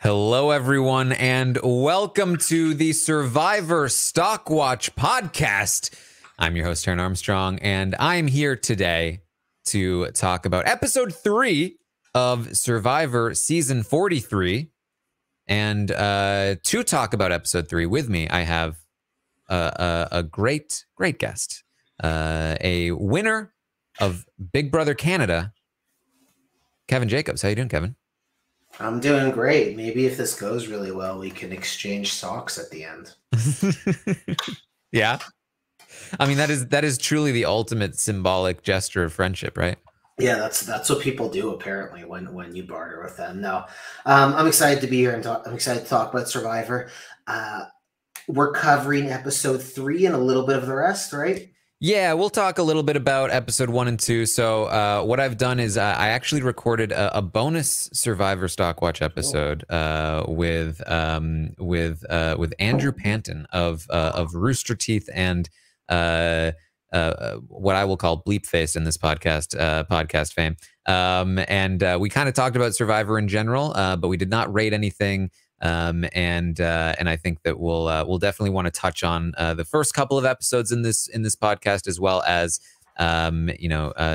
Hello, everyone, and welcome to the Survivor Stockwatch podcast. I'm your host, Taran Armstong, and I'm here today to talk about episode 3 of Survivor season 43. And to talk about episode 3 with me, I have a great guest, a winner of Big Brother Canada, Kevin Jacobs. How you doing, Kevin? I'm doing great. Maybe if this goes really well, we can exchange socks at the end. Yeah. I mean, that is truly the ultimate symbolic gesture of friendship, right? Yeah, that's what people do apparently when you barter with them. No, I'm excited to be here and I'm excited to talk about Survivor. We're covering episode 3 and a little bit of the rest, right? Yeah, we'll talk a little bit about episode 1 and 2. So what I've done is I actually recorded a bonus Survivor Stockwatch episode with Andrew Panton of Rooster Teeth and what I will call Bleep Face in this podcast fame. And we kind of talked about Survivor in general, but we did not rate anything. And I think that we'll definitely want to touch on the first couple of episodes in this podcast, as well as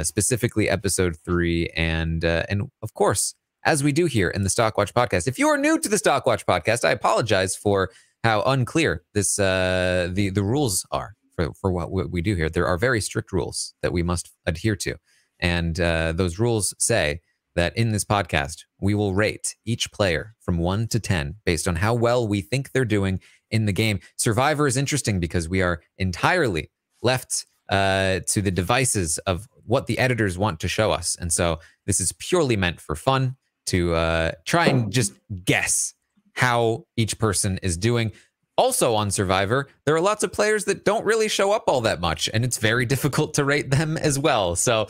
specifically episode 3, and of course, as we do here in the Stockwatch podcast. If you are new to the Stockwatch podcast, I apologize for how unclear this the rules are for what we do here. There are very strict rules that we must adhere to, and those rules say that in this podcast, we will rate each player from 1 to 10 based on how well we think they're doing in the game. Survivor is interesting because we are entirely left to the devices of what the editors want to show us. And so this is purely meant for fun, to try and just guess how each person is doing. Also on Survivor, there are lots of players that don't really show up all that much, and it's very difficult to rate them as well. So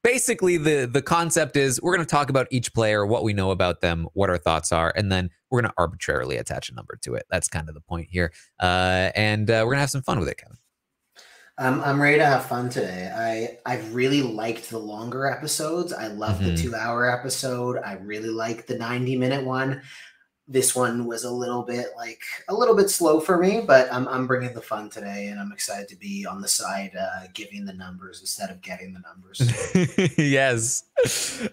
basically, the concept is we're going to talk about each player, what we know about them, what our thoughts are, and then we're going to arbitrarily attach a number to it. That's kind of the point here. And we're going to have some fun with it, Kevin. I'm ready to have fun today. I really liked the longer episodes. I love the 2-hour episode. I really like the 90-minute one. This one was a little bit slow for me, but I'm bringing the fun today, and I'm excited to be on the side giving the numbers instead of getting the numbers. Yes.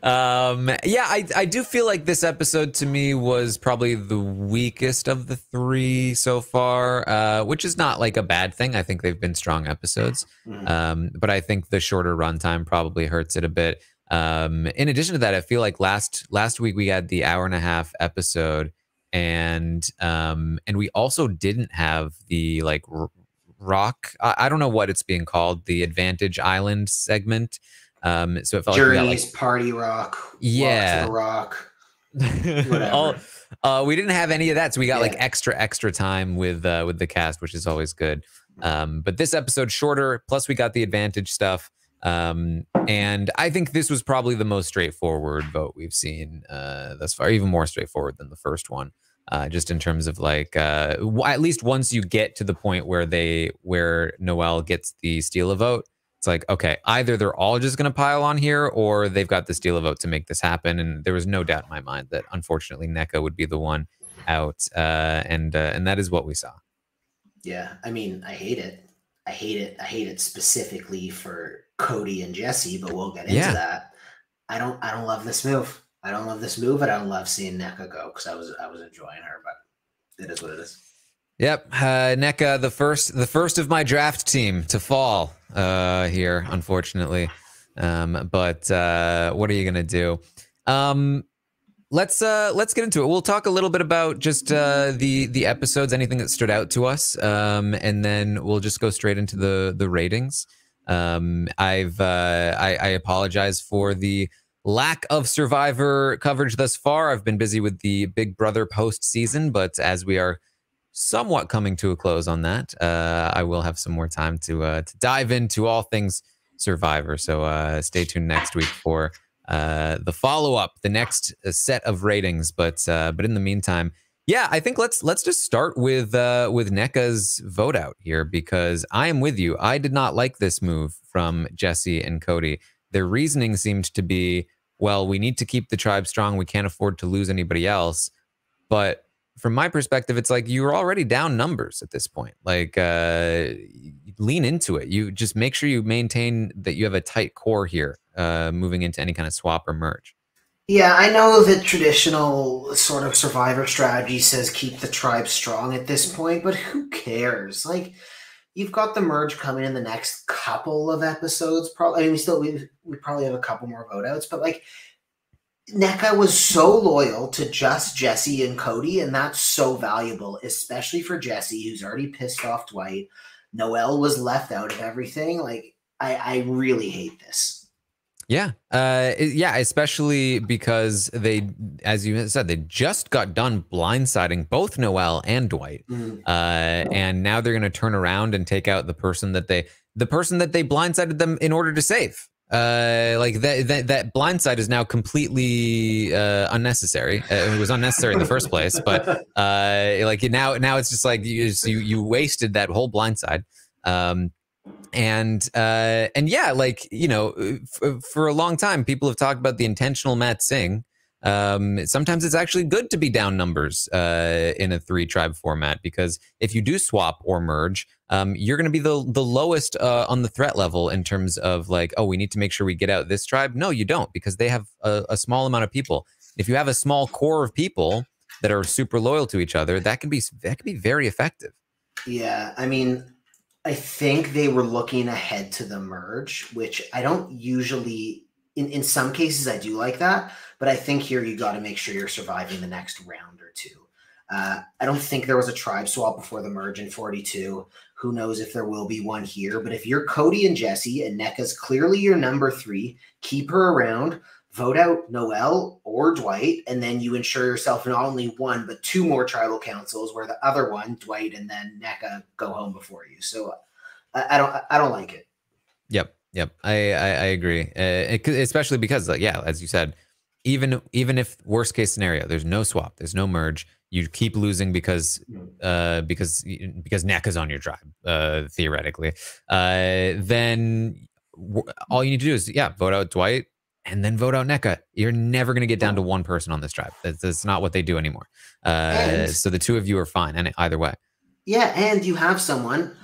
Yeah, I do feel like this episode to me was probably the weakest of the 3 so far, which is not like a bad thing. I think they've been strong episodes, but I think the shorter runtime probably hurts it a bit. In addition to that, I feel like last week we had the 1.5-hour episode, and we also didn't have the rock. I don't know what it's being called, the Advantage Island segment. So it felt Journeys, like Party Rock, yeah, Walk to the Rock, whatever. We didn't have any of that, so we got like extra time with the cast, which is always good. But this episode shorter, plus we got the Advantage stuff. And I think this was probably the most straightforward vote we've seen thus far, even more straightforward than the first one, just in terms of at least once you get to the point where Noelle gets the steal a vote, it's like, okay, either they're all just going to pile on here or they've got the steal a vote to make this happen. And there was no doubt in my mind that unfortunately Nneka would be the one out, and that is what we saw. Yeah, I mean, I hate it. I hate it specifically for Cody and Jesse, but we'll get into that. I don't love this move. I don't love this move, and I don't love seeing Nneka go because I was enjoying her, but it is what it is. Yep, Nneka, the first of my draft team to fall here, unfortunately. But what are you gonna do? Let's get into it. We'll talk a little bit about just the episodes, anything that stood out to us, and then we'll just go straight into the ratings. I apologize for the lack of Survivor coverage thus far. I've been busy with the Big Brother post-season, but as we are somewhat coming to a close on that, I will have some more time to dive into all things Survivor. So stay tuned next week for the follow-up, the next set of ratings. But in the meantime, yeah, I think let's just start with Nneka's vote out here, because I am with you. I did not like this move from Jesse and Cody. Their reasoning seemed to be, well, we need to keep the tribe strong. We can't afford to lose anybody else. But from my perspective, it's like you're already down numbers at this point. Like, lean into it. You just make sure you maintain that you have a tight core here, moving into any kind of swap or merge. Yeah, I know that traditional sort of survivor strategy says keep the tribe strong at this point, but who cares? Like, you've got the merge coming in the next couple of episodes. Probably, I mean, we probably have a couple more vote outs, but like, NECA was so loyal to just Jesse and Cody, and that's so valuable, especially for Jesse, who's already pissed off Dwight. Noelle was left out of everything. Like, I really hate this. Yeah. Yeah, especially because they, as you said, they just got done blindsiding both Noelle and Dwight. And now they're going to turn around and take out the person that they blindsided them in order to save. Like that blindside is now completely unnecessary. It was unnecessary in the first place, but like now it's just like you wasted that whole blindside. And yeah, like, you know, for a long time, people have talked about the intentional Matt Singh. Sometimes it's actually good to be down numbers in a 3-tribe format, because if you do swap or merge, you're going to be the lowest on the threat level in terms of like, oh, we need to make sure we get out this tribe. No, you don't, because they have a small amount of people. If you have a small core of people that are super loyal to each other, that can be very effective. Yeah, I mean, I think they were looking ahead to the merge, which I don't usually, in some cases I do like that, but I think here you got to make sure you're surviving the next round or two. I don't think there was a tribe swap before the merge in 42. Who knows if there will be one here, but if you're Cody and Jesse and NECA's clearly your number 3, keep her around, vote out Noelle or Dwight, and then you ensure yourself not only 1, but 2 more tribal councils where the other one, Dwight and then NECA, go home before you. So I don't like it. Yep. I agree. Especially because, like, yeah, as you said, even if worst case scenario, there's no swap, there's no merge, you keep losing because NECA's on your tribe, theoretically. Then all you need to do is vote out Dwight and then vote out NECA. You're never going to get down to 1 person on this tribe. That's not what they do anymore. So the 2 of you are fine, and either way. Yeah, and you have someone.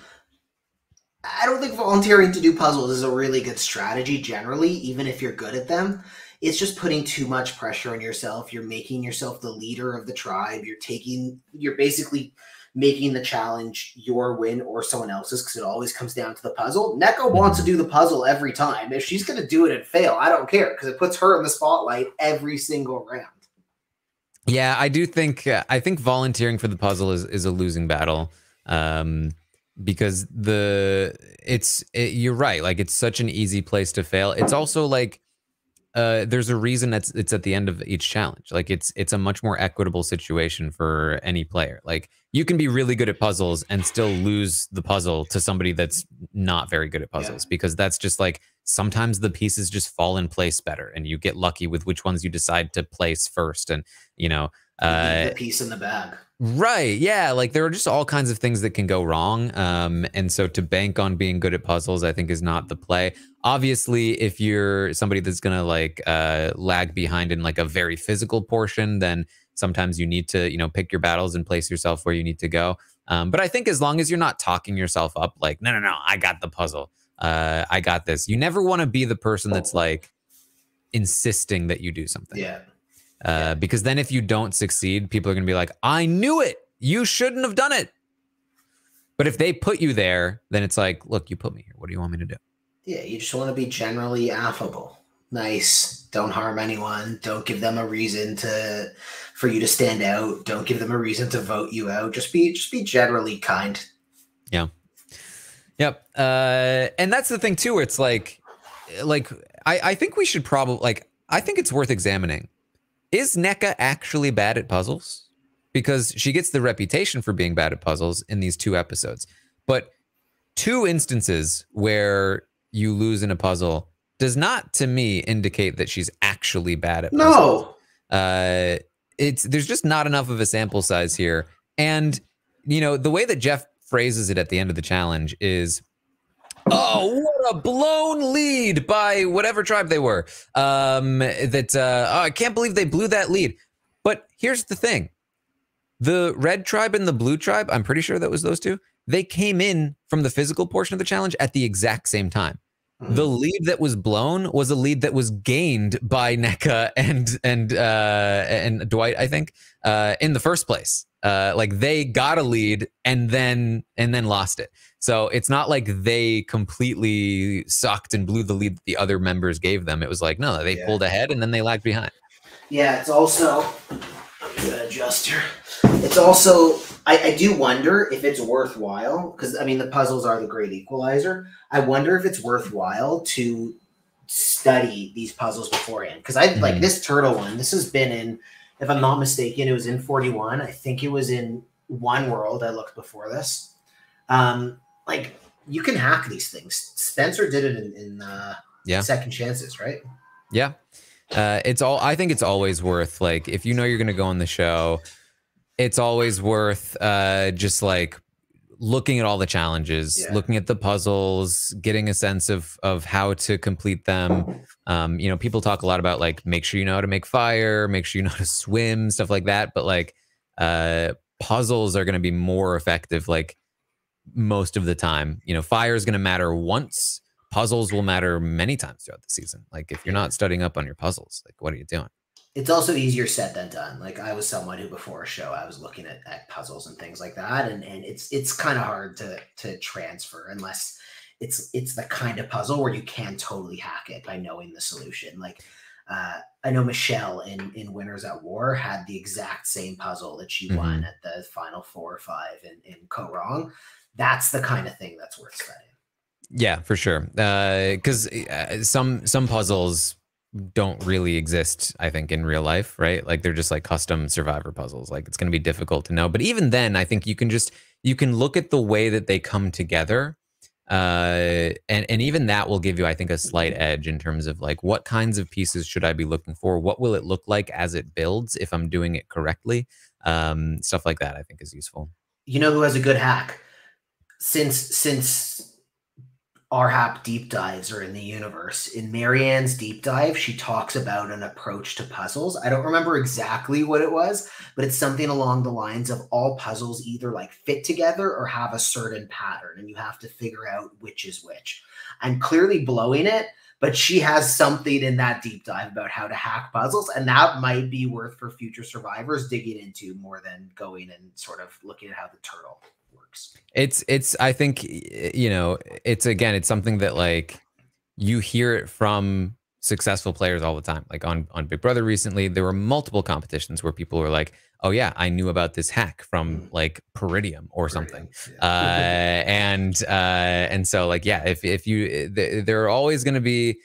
I don't think volunteering to do puzzles is a really good strategy generally, even if you're good at them. It's just putting too much pressure on yourself. You're making yourself the leader of the tribe. You're basically making the challenge your win or someone else's, because it always comes down to the puzzle. NECA wants to do the puzzle every time. If she's going to do it and fail, I don't care, because it puts her in the spotlight every single round. Yeah, I do think I think volunteering for the puzzle is a losing battle. Because you're right. Like, it's such an easy place to fail. It's also like, there's a reason it's at the end of each challenge. Like, it's a much more equitable situation for any player. Like, you can be really good at puzzles and still lose the puzzle to somebody that's not very good at puzzles, because that's just like, sometimes the pieces just fall in place better, and you get lucky with which ones you decide to place first. And, you know, the piece in the bag. Right. Yeah. Like, there are just all kinds of things that can go wrong. And so to bank on being good at puzzles, I think, is not the play. Obviously, if you're somebody that's going to like lag behind in like a very physical portion, then sometimes you need to, you know, pick your battles and place yourself where you need to go. But I think as long as you're not talking yourself up, like, no, I got the puzzle. I got this. You never want to be the person that's like insisting that you do something. Yeah. Because then if you don't succeed, people are going to be like, I knew it. You shouldn't have done it. But if they put you there, then it's like, look, you put me here. What do you want me to do? Yeah, you just want to be generally affable, nice, don't harm anyone, don't give them a reason for you to stand out, don't give them a reason to vote you out. Just be generally kind. Yeah. Yep. And that's the thing too, where it's like I think we should probably, like, I think it's worth examining. Is NECA actually bad at puzzles? Because she gets the reputation for being bad at puzzles in these 2 episodes. But 2 instances where you lose in a puzzle does not, to me, indicate that she's actually bad at puzzles. No. There's just not enough of a sample size here. And, you know, the way that Jeff phrases it at the end of the challenge is, oh, what a blown lead by whatever tribe they were. I can't believe they blew that lead. But here's the thing. The red tribe and the blue tribe, I'm pretty sure that was those two, they came in from the physical portion of the challenge at the exact same time. The lead that was blown was a lead that was gained by NECA and Dwight, I think, in the first place. Like they got a lead and then lost it. So it's not like they completely sucked and blew the lead that the other members gave them. It was like, no, they pulled ahead and then they lagged behind. Yeah, it's also, I'm gonna adjust here. It's also, I do wonder if it's worthwhile, because I mean, the puzzles are the great equalizer. I wonder if it's worthwhile to study these puzzles beforehand. Because I like this turtle one, this has been in, if I'm not mistaken, it was in 41. I think it was in One World. I looked before this. Like, you can hack these things. Spencer did it in Second Chances, right? Yeah. I think it's always worth, like, if you know you're going to go on the show, it's always worth just like looking at all the challenges, looking at the puzzles, getting a sense of how to complete them. You know, people talk a lot about like, make sure you know how to make fire, make sure you know how to swim, stuff like that. But like puzzles are going to be more effective like most of the time. You know, fire is going to matter once. Puzzles will matter many times throughout the season. Like if you're not studying up on your puzzles, like what are you doing? It's also easier said than done. Like I was someone who before a show, I was looking at puzzles and things like that. And it's kind of hard to transfer unless it's the kind of puzzle where you can totally hack it by knowing the solution. Like I know Michelle in Winners at War had the exact same puzzle that she won at the final 4 or 5 in Co Wrong. That's the kind of thing that's worth studying. Yeah, for sure. Because some puzzles don't really exist, I think, in real life, right? Like they're just like custom survivor puzzles. Like it's going to be difficult to know. But even then, I think you can look at the way that they come together. And even that will give you, I think, a slight edge in terms of like what kinds of pieces should I be looking for? What will it look like as it builds if I'm doing it correctly? Stuff like that, I think, is useful. You know who has a good hack? Since RHAP deep dives are in the universe. In Marianne's deep dive, she talks about an approach to puzzles. I don't remember exactly what it was, but it's something along the lines of all puzzles either like fit together or have a certain pattern, and you have to figure out which is which. I'm clearly blowing it, but she has something in that deep dive about how to hack puzzles, and that might be worth for future survivors digging into more than going and sort of looking at how the turtle works. It's I think, you know, it's something that like you hear it from successful players all the time. Like on Big Brother recently, there were multiple competitions where people were like, oh yeah, I knew about this hack from like Peridium or something. And so like, yeah, if you, there are always going to be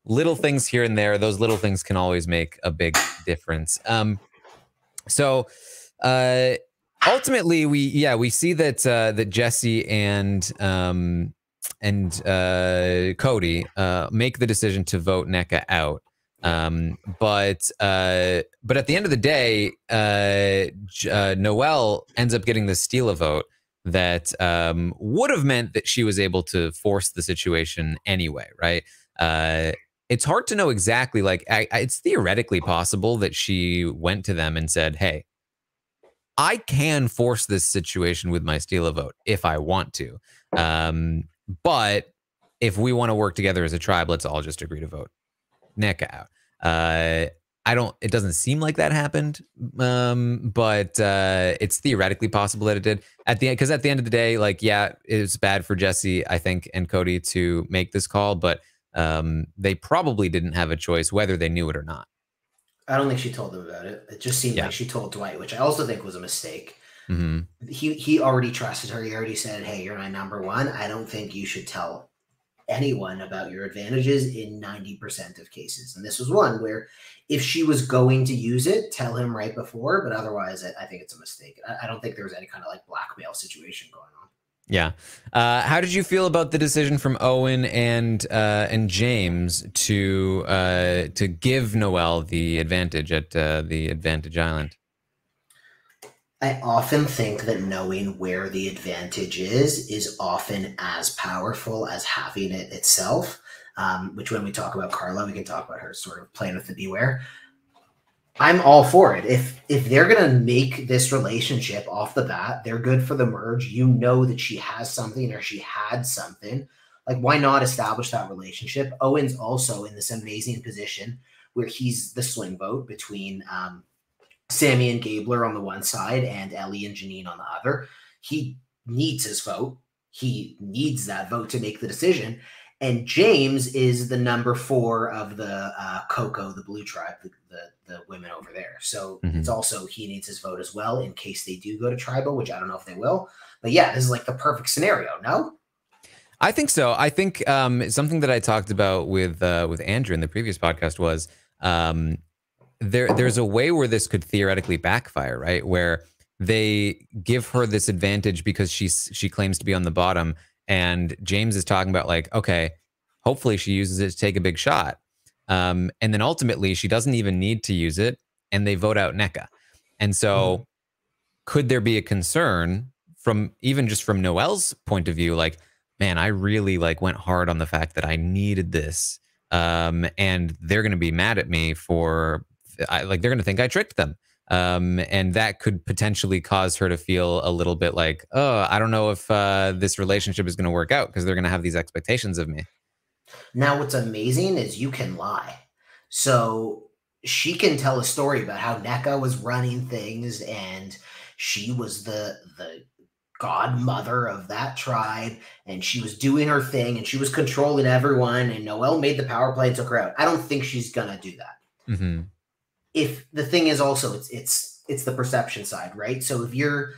little things here and there. Those little things can always make a big difference. Ultimately, we see that Jesse and Cody make the decision to vote NECA out. But at the end of the day, Noelle ends up getting the steal a vote that would have meant that she was able to force the situation anyway, right? It's hard to know exactly. Like, it's theoretically possible that she went to them and said, "Hey, I can force this situation with my steal a vote if I want to. But if we want to work together as a tribe, let's all just agree to vote NECA out." It doesn't seem like that happened, but it's theoretically possible that it did at the end. Because at the end of the day, like, yeah, it was bad for Jesse, I think, and Cody to make this call, but they probably didn't have a choice whether they knew it or not. I don't think she told them about it. It just seemed like she told Dwight, which I also think was a mistake. He already trusted her. He already said, "Hey, you're my number one. I don't think you should tell anyone about your advantages in 90% of cases." And this was one where if she was going to use it, tell him right before. But otherwise, I think it's a mistake. I don't think there was any kind of like blackmail situation going on. Yeah. How did you feel about the decision from Owen and James to give Noelle the advantage at the Advantage Island? I often think that knowing where the advantage is often as powerful as having it itself. Which, when we talk about Carla, we can talk about her sort of playing with the beware. I'm all for it. If they're gonna make this relationship off the bat, they're good for the merge. You know that she has something or she had something. Like, why not establish that relationship? Owen's also in this amazing position where he's the swing vote between Sammy and Gabler on the one side and Ellie and Janine on the other. He needs his vote. He needs that vote to make the decision. And James is the number 4 of the Coco, the Blue Tribe, the women over there. So it's also, he needs his vote as well in case they do go to tribal, which I don't know if they will. But yeah, this is like the perfect scenario, no? I think so. I think something that I talked about with Andrew in the previous podcast was there's a way where this could theoretically backfire, right? Where they give her this advantage because she claims to be on the bottom, and James is talking about like, okay, hopefully she uses it to take a big shot, and then ultimately she doesn't even need to use it, and they vote out NECA. And so, could there be a concern from even just from Noelle's point of view, like, man, I really like went hard on the fact that I needed this, and they're going to be mad at me for, like, they're going to think I tricked them. And that could potentially cause her to feel a little bit like, oh, I don't know if this relationship is going to work out because they're going to have these expectations of me. Now, what's amazing is you can lie. So she can tell a story about how NECA was running things and she was the godmother of that tribe and she was doing her thing and she was controlling everyone and Noelle made the power play and took her out. I don't think she's going to do that. If the thing is also it's the perception side, right? So if you're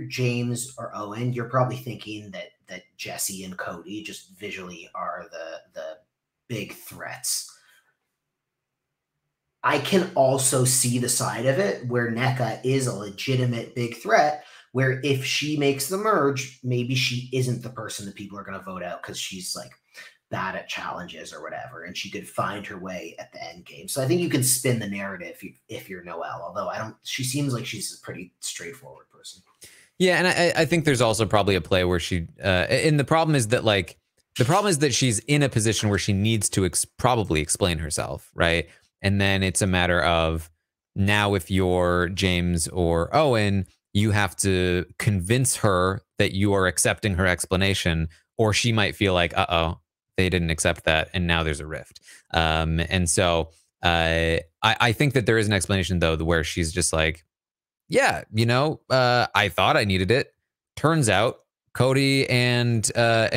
James or Owen, you're probably thinking that Jesse and Cody just visually are the big threats. I can also see the side of it where NECA is a legitimate big threat, where if she makes the merge, maybe she isn't the person that people are going to vote out because she's like bad at challenges or whatever, and she could find her way at the end game. So I think you can spin the narrative if you're Noelle, although she seems like she's a pretty straightforward person. Yeah, and I think there's also probably a play where she, and the problem is that she's in a position where she needs to probably explain herself, right? And then it's a matter of, now if you're James or Owen, you have to convince her that you are accepting her explanation, or she might feel like, uh-oh, they didn't accept that, and now there's a rift. And so I think that there is an explanation, though, where she's just like, yeah, I thought I needed it. Turns out Cody and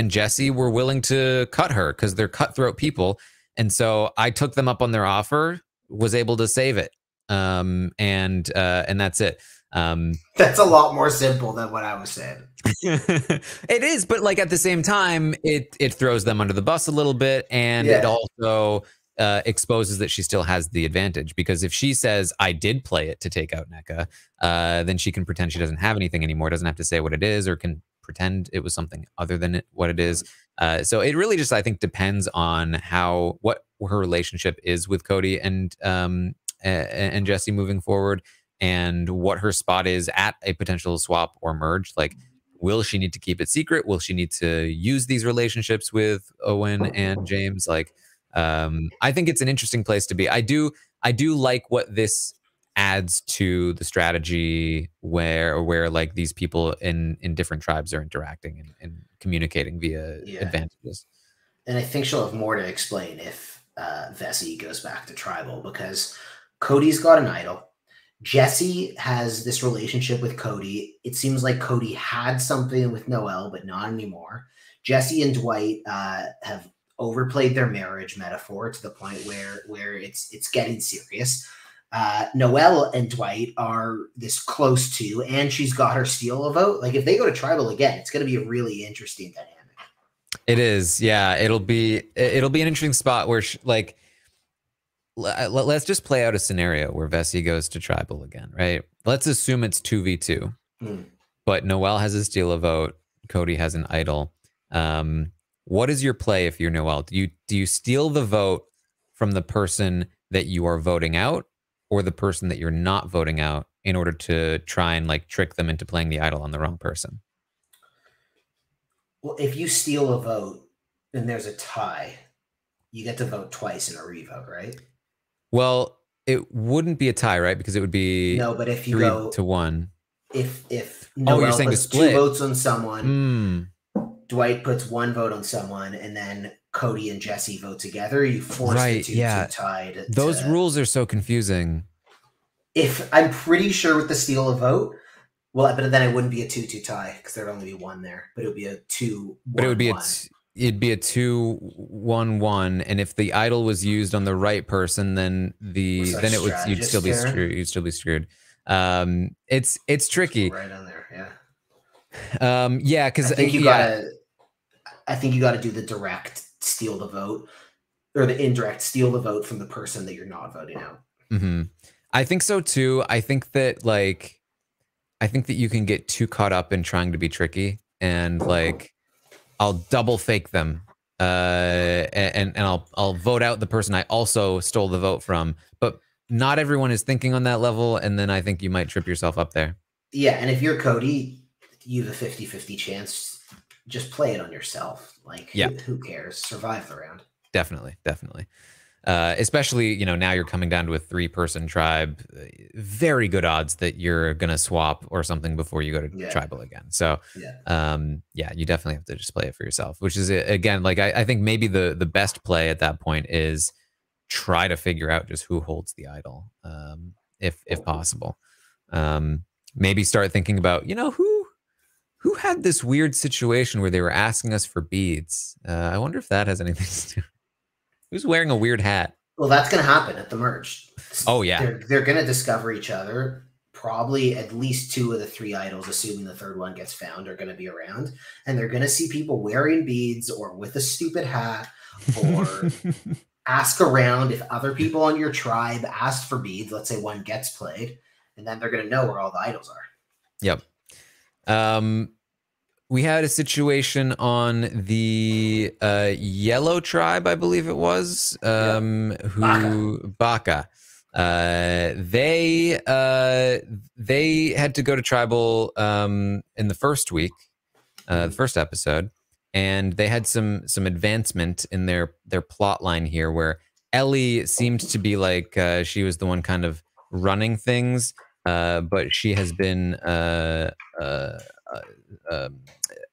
Jesse were willing to cut her because they're cutthroat people. And so I took them up on their offer, was able to save it. And that's it. That's a lot more simple than what I was saying. It is, but like at the same time, it throws them under the bus a little bit, and it also exposes that she still has the advantage, because if she says I did play it to take out NECA, then she can pretend she doesn't have anything anymore, doesn't have to say what it is, or can pretend it was something other than what it is. So it really just, I think, depends on what her relationship is with Cody and Jesse moving forward, and what her spot is at a potential swap or merge. Like, will she need to keep it secret? Will she need to use these relationships with Owen and James? Like, I think it's an interesting place to be. I do like what this adds to the strategy where like these people in different tribes are interacting and communicating via advantages. And I think she'll have more to explain if Vesey goes back to tribal, because Cody's got an idol. Jesse has this relationship with Cody. It seems like Cody had something with Noelle, but not anymore. Jesse and Dwight have overplayed their marriage metaphor to the point where it's getting serious. Noelle and Dwight are this close to, and she's got her steal a vote. Like, if they go to tribal again, it's going to be a really interesting dynamic. It is, yeah. It'll be an interesting spot where let's just play out a scenario where Vesey goes to tribal again, right? Let's assume it's 2v2, but Noelle has a steal a vote, Cody has an idol. What is your play if you're Noelle? Do you steal the vote from the person that you are voting out, or the person that you're not voting out, in order to try and like trick them into playing the idol on the wrong person? Well, if you steal a vote and there's a tie, you get to vote twice in a revote, right? Well, it wouldn't be a tie, right? Because it would be No, but if you 3-1. If You're Noel saying to puts split. 2 votes on someone, Mm. Dwight puts 1 vote on someone, and then Cody and Jesse vote together, you force the 2 to tie. Those rules are so confusing. If I'm pretty sure with the steal a vote, well, but then it wouldn't be a 2-2 tie because there'd only be 1 there, but it would be a 2-1-1. But it'd be a 2-1-1, and if the idol was used on the right person, then you'd still be screwed. You'd still be screwed. It's tricky. Right on there, yeah. Yeah, because I think you gotta do the direct steal the vote, or the indirect steal the vote from the person that you're not voting out. Mm-hmm. I think so too. I think that you can get too caught up in trying to be tricky, and like I'll double fake them, and I'll vote out the person I also stole the vote from. But not everyone is thinking on that level, and then I think you might trip yourself up there. Yeah, and if you're Cody, you have a 50-50 chance. Just play it on yourself. Like, who cares? Survive the round. Definitely. Especially, now you're coming down to a 3-person tribe. Very good odds that you're gonna swap or something before you go to tribal again. So, you definitely have to just play it for yourself. Which is, again, like I think maybe the best play at that point is try to figure out just who holds the idol, if possible. Maybe start thinking about who had this weird situation where they were asking us for beads. I wonder if that has anything to do. Who's wearing a weird hat? Well, that's going to happen at the merge. Oh, yeah. They're going to discover each other. Probably at least 2 of the 3 idols, assuming the 3rd one gets found, are going to be around. And they're going to see people wearing beads or with a stupid hat, or ask around if other people on your tribe asked for beads. Let's say one gets played. And then they're going to know where all the idols are. Yep. We had a situation on the yellow tribe, I believe it was, Baka. They had to go to tribal in the first week, the first episode, and they had some advancement in their plot line here, where Ellie seemed to be like she was the one kind of running things, but she has been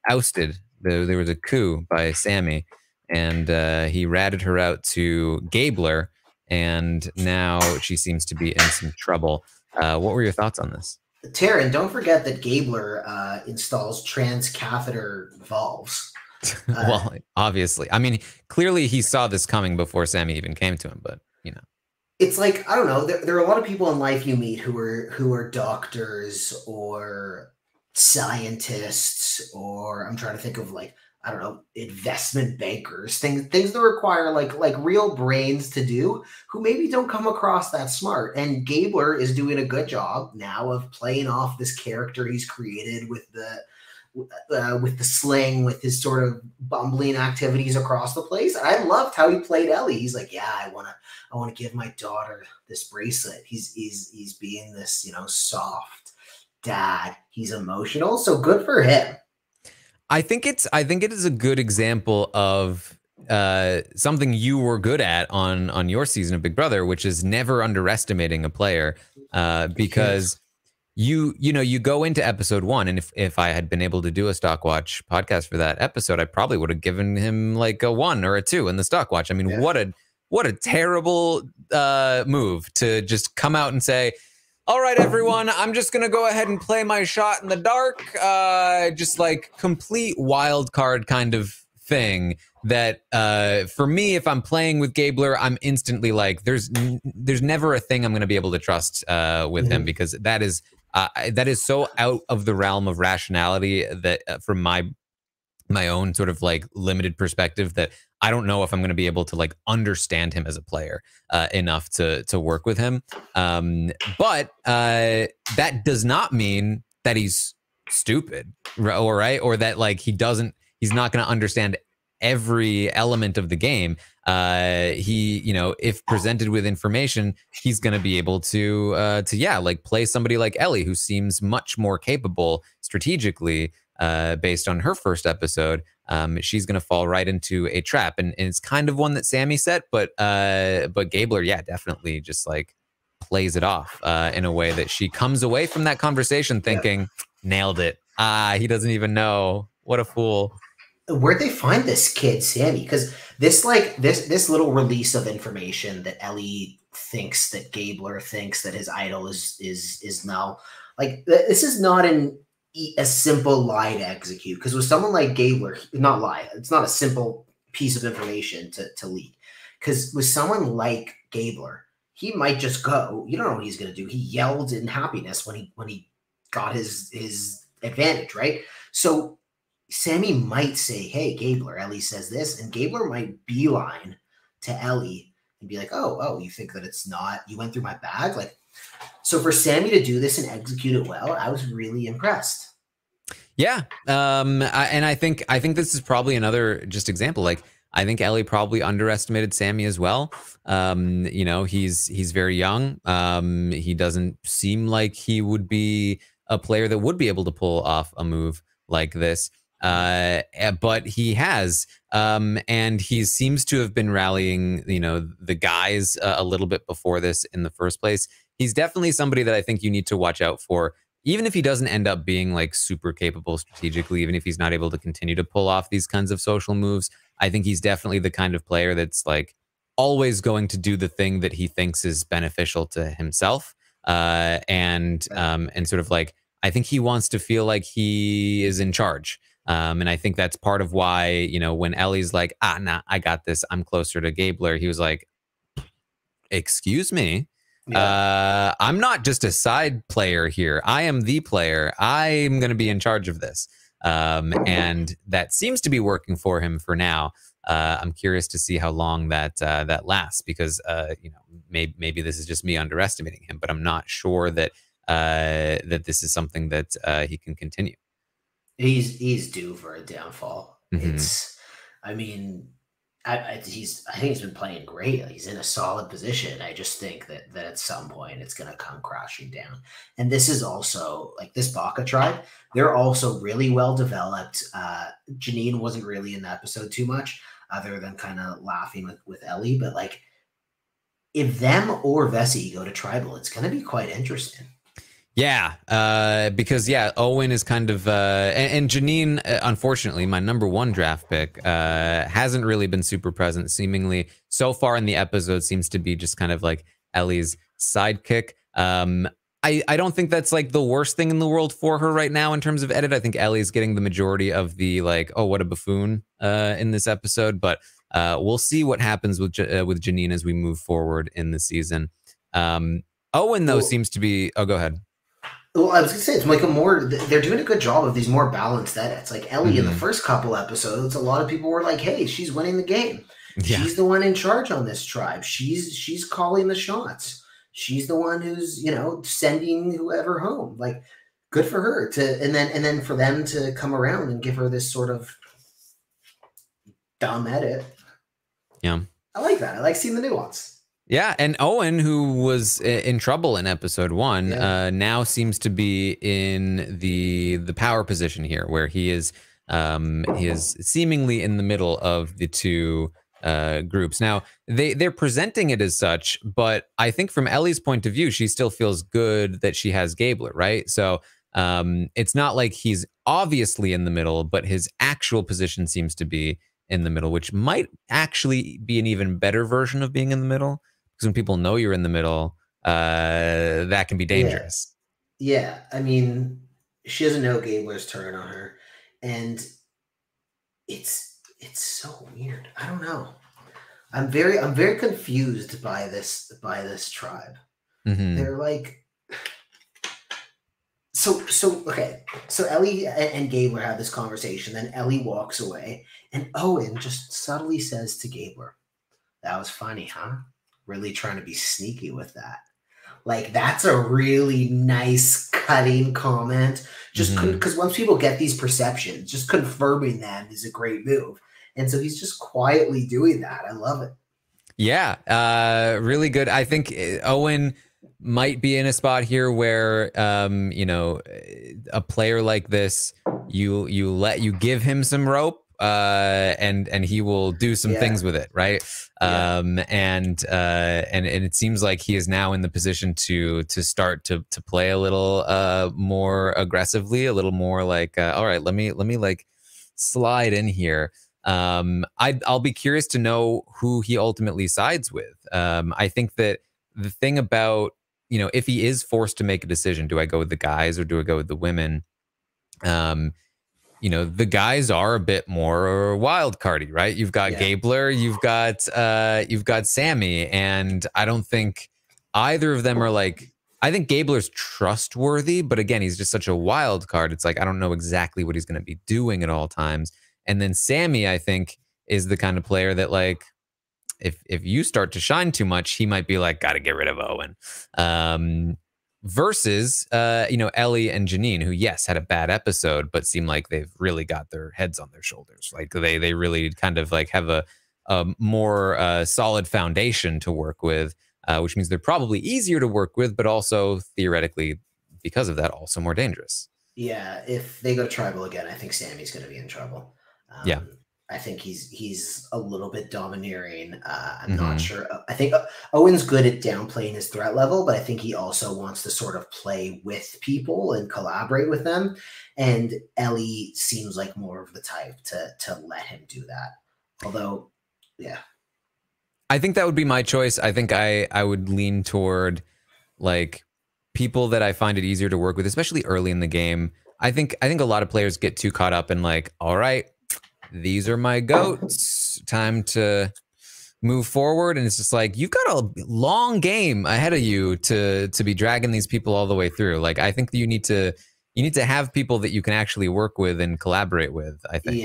ousted. There was a coup by Sammy, and he ratted her out to Gabler, and now she seems to be in some trouble. What were your thoughts on this? Taran, don't forget that Gabler installs transcatheter valves. Well, obviously. I mean, clearly he saw this coming before Sammy even came to him, but it's like, I don't know, there are a lot of people in life you meet who are doctors or scientists, or I'm trying to think of, like, I don't know, investment bankers, things that require like real brains to do, who maybe don't come across that smart. And Gabler is doing a good job now of playing off this character he's created with the sling, with his sort of bumbling activities across the place. I loved how he played Ellie. He's like, yeah, I want to give my daughter this bracelet. He's being this, soft dad. He's emotional. So good for him. I think it is a good example of something you were good at on your season of Big Brother, which is never underestimating a player, because you go into episode 1, and if I had been able to do a Stockwatch podcast for that episode, I probably would have given him like a 1 or a 2 in the Stockwatch. I mean, what a terrible move to just come out and say, all right, everyone, I'm just going to go ahead and play my shot in the dark. Just like complete wild card kind of thing that for me, if I'm playing with Gabler, I'm instantly like, there's never a thing I'm going to be able to trust with him, because that is so out of the realm of rationality that from my own sort of like limited perspective, that I don't know if I'm going to be able to like understand him as a player enough to work with him. But that does not mean that he's stupid, or right, or that like he's not going to understand every element of the game. He, you know, if presented with information, he's going to be able to yeah, like play somebody like Ellie, who seems much more capable strategically, based on her first episode. She's going to fall right into a trap, and it's kind of one that Sammy set, but Gabler, yeah, definitely just like plays it off in a way that she comes away from that conversation thinking, nailed it. He doesn't even know. What a fool. Where'd they find this kid, Sammy? Because this little release of information that Ellie thinks that Gabler thinks that his idol is Mel. Like, this is not a simple lie to execute. Because with someone like Gabler, not lie, it's not a simple piece of information to leak. Because with someone like Gabler, he might just go. You don't know what he's going to do. He yelled in happiness when he got his advantage, right? So Sammy might say, "Hey, Gabler, Ellie says this," and Gabler might beeline to Ellie and be like, "Oh, you think that it's not? You went through my bag, like." So for Sammy to do this and execute it well, I was really impressed. Yeah, and I think this is probably another just example. Like, I think Ellie probably underestimated Sammy as well. You know, he's very young. He doesn't seem like he would be a player that would be able to pull off a move like this. But he has, and he seems to have been rallying, you know, the guys a little bit before this in the first place. He's definitely somebody that I think you need to watch out for. Even if he doesn't end up being like super capable strategically, even if he's not able to continue to pull off these kinds of social moves, I think he's definitely the kind of player that's like always going to do the thing that he thinks is beneficial to himself. And sort of like, I think he wants to feel like he is in charge. And I think that's part of why, you know, when Ellie's like, nah, I got this, I'm closer to Gabler, he was like, excuse me. Yeah. I'm not just a side player here. I am the player. I'm going to be in charge of this. And that seems to be working for him for now. I'm curious to see how long that lasts, because you know, maybe this is just me underestimating him, but I'm not sure that that this is something that he can continue. He's due for a downfall. Mm-hmm. I mean, I think he's been playing great. He's in a solid position. I just think that at some point it's going to come crashing down. And this is also like this Baka tribe. They're also really well developed. Janine wasn't really in the episode too much, other than kind of laughing with Ellie. But like, if them or Vessi go to tribal, it's going to be quite interesting. Yeah, because yeah, Owen is kind of and Janine, unfortunately, my #1 draft pick, hasn't really been super present. Seemingly, so far in the episode, seems to be just kind of like Ellie's sidekick. I don't think that's like the worst thing in the world for her right now in terms of edit. I think Ellie's getting the majority of the like, oh, what a buffoon in this episode. But we'll see what happens with Janine as we move forward in the season. Owen though seems to be. Oh, go ahead. Well, I was gonna say it's like they're doing a good job of these more balanced edits. Like Ellie in the first couple episodes, a lot of people were like, "Hey, she's winning the game. Yeah. She's the one in charge on this tribe. She's calling the shots. She's the one who's, you know, sending whoever home. Like, good for her and then for them to come around and give her this sort of dumb edit. Yeah, I like that. I like seeing the nuance. Yeah, and Owen, who was in trouble in episode 1, now seems to be in the power position here, where he is seemingly in the middle of the two groups. Now they're presenting it as such, but I think from Ellie's point of view, she still feels good that she has Gabler, right? So it's not like he's obviously in the middle, but his actual position seems to be in the middle, which might actually be an even better version of being in the middle. Because when people know you're in the middle, that can be dangerous. Yeah. I mean, she doesn't know Gabler's turn on her, and it's so weird. I don't know. I'm very confused by this tribe. Mm-hmm. They're like, so okay. So Ellie and Gabler have this conversation. Then Ellie walks away, and Owen just subtly says to Gabler, "That was funny, huh? Really trying to be sneaky with that." Like, that's a really nice cutting comment. Just because once people get these perceptions, just confirming them is a great move. And so he's just quietly doing that. I love it. Yeah, really good. I think Owen might be in a spot here where, you know, a player like this, you give him some rope, and he will do some things with it, right? And it seems like he is now in the position to start to play a little more aggressively, a little more like, all right, let me like slide in here. I'll be curious to know who he ultimately sides with. I think that the thing about, you know, if he is forced to make a decision, do I go with the guys or do I go with the women? You know, the guys are a bit more wild cardy, right? You've got Gabler, you've got Sammy, and I don't think either of them are like, I think Gabler's trustworthy, but again, he's just such a wild card. It's like, I don't know exactly what he's going to be doing at all times. And then Sammy, I think, is the kind of player that, like, if you start to shine too much, he might be like, got to get rid of Owen. Versus, you know, Ellie and Janine, who, yes, had a bad episode, but seem like they've really got their heads on their shoulders. Like they really kind of like have a more solid foundation to work with, which means they're probably easier to work with, but also theoretically, because of that, also more dangerous. Yeah, if they go to tribal again, I think Sammy's going to be in trouble. Yeah. I think he's a little bit domineering. I'm not sure. I think Owen's good at downplaying his threat level, but I think he also wants to sort of play with people and collaborate with them. And Ellie seems like more of the type to let him do that. Although, yeah. I think that would be my choice. I think I would lean toward like people that I find it easier to work with, especially early in the game. I think a lot of players get too caught up in like, all right, these are my goats, time to move forward. And it's just like, you've got a long game ahead of you to be dragging these people all the way through. Like, I think that you need to have people that you can actually work with and collaborate with, I think.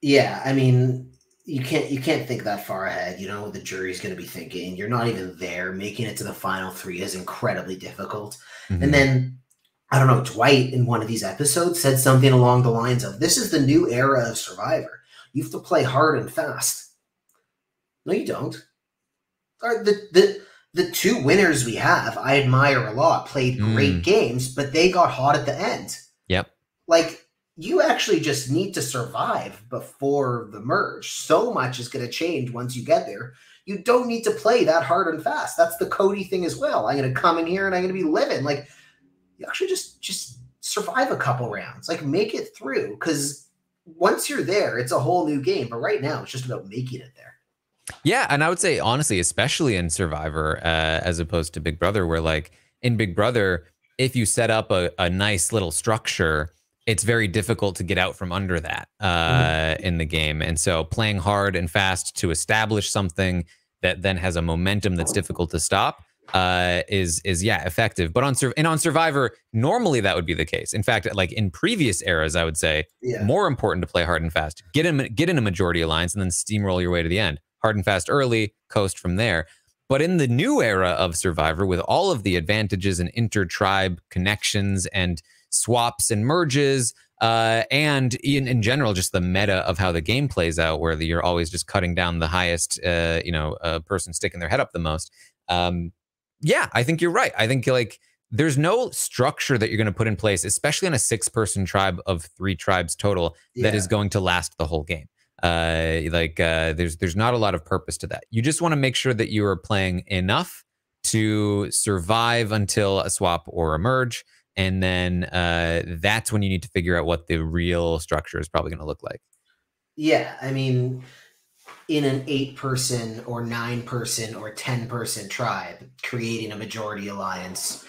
Yeah. I mean, you can't think that far ahead. You know what the jury's going to be thinking. You're not even there. Making it to the final three is incredibly difficult. And then, I don't know, Dwight in one of these episodes said something along the lines of, this is the new era of Survivor. You have to play hard and fast. No, you don't. The two winners we have, I admire a lot, played great games, but they got hot at the end. Yep. Like, you actually just need to survive before the merge. So much is going to change once you get there. You don't need to play that hard and fast. That's the Cody thing as well. I'm going to come in here and I'm going to be living. Like, you actually just survive a couple rounds. Like, make it through, because once you're there, it's a whole new game. But right now, it's just about making it there. Yeah, and I would say, honestly, especially in Survivor, as opposed to Big Brother, where like in Big Brother, if you set up a nice little structure, it's very difficult to get out from under that in the game. And so playing hard and fast to establish something that then has a momentum that's difficult to stop is effective. But on Survivor, normally that would be the case. In fact, like in previous eras, I would say more important to play hard and fast, get in a majority alliance, and then steamroll your way to the end. Hard and fast early, coast from there. But in the new era of Survivor, with all of the advantages and inter-tribe connections and swaps and merges, and in general, just the meta of how the game plays out, where you're always just cutting down the highest, person sticking their head up the most. Yeah, I think you're right. I think like there's no structure that you're going to put in place, especially on a 6-person tribe of 3 tribes total, that is going to last the whole game. There's not a lot of purpose to that. You just want to make sure that you are playing enough to survive until a swap or a merge. And then that's when you need to figure out what the real structure is probably going to look like. Yeah, I mean, in an 8-person or 9-person or 10-person tribe, creating a majority alliance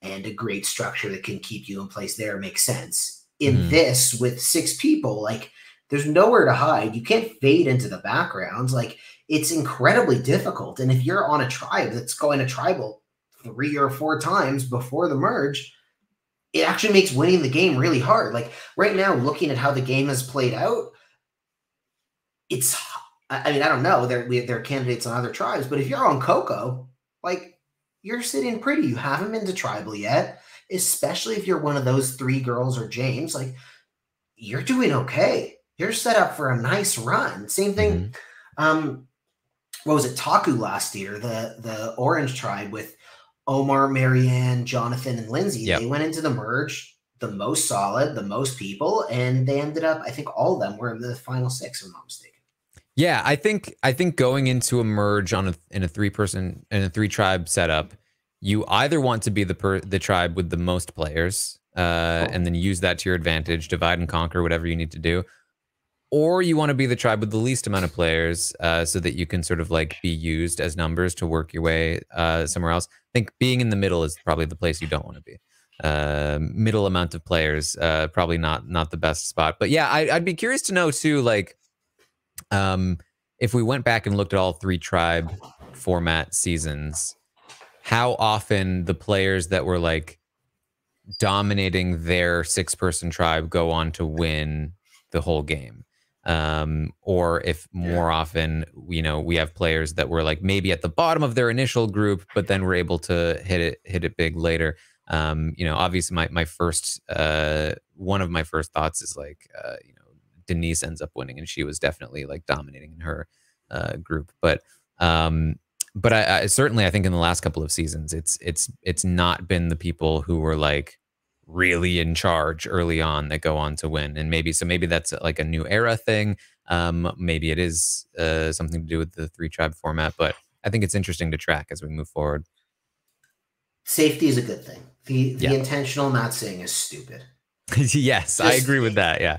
and a great structure that can keep you in place there makes sense. In this, with 6 people, like, there's nowhere to hide. You can't fade into the background. Like, it's incredibly difficult. And if you're on a tribe that's going to tribal 3 or 4 times before the merge, it actually makes winning the game really hard. Like, right now, looking at how the game has played out, I don't know. There are candidates on other tribes, but if you're on Coco, like, you're sitting pretty. You haven't been to tribal yet, especially if you're one of those 3 girls or James. Like, you're doing okay. you're set up for a nice run. Same thing. What was it? Taku last year, the Orange Tribe with Omar, Marianne, Jonathan, and Lindsay. Yep. They went into the merge the most solid, the most people, and they ended up, I think all of them were in the final 6, if I'm not mistaken. Yeah, I think going into a merge in a 3-tribe setup, you either want to be the tribe with the most players, and then use that to your advantage, divide and conquer whatever you need to do, or you want to be the tribe with the least amount of players, so that you can sort of like be used as numbers to work your way somewhere else. I think being in the middle is probably the place you don't want to be. Middle amount of players, probably not the best spot. But yeah, I'd be curious to know too, like, if we went back and looked at all 3-tribe format seasons, how often the players that were like dominating their 6-person tribe go on to win the whole game. Or if more often, you know, we have players that were like maybe at the bottom of their initial group, but then were able to hit it big later. You know, obviously my first, one of my first thoughts is like, you know, Denise ends up winning, and she was definitely like dominating in her group. But I certainly, I think in the last couple of seasons, it's not been the people who were like really in charge early on that go on to win. And maybe that's like a new era thing. Maybe it is something to do with the 3-tribe format, but I think it's interesting to track as we move forward. Safety is a good thing. The intentional not saying is stupid. Yes, I agree with that. Yeah.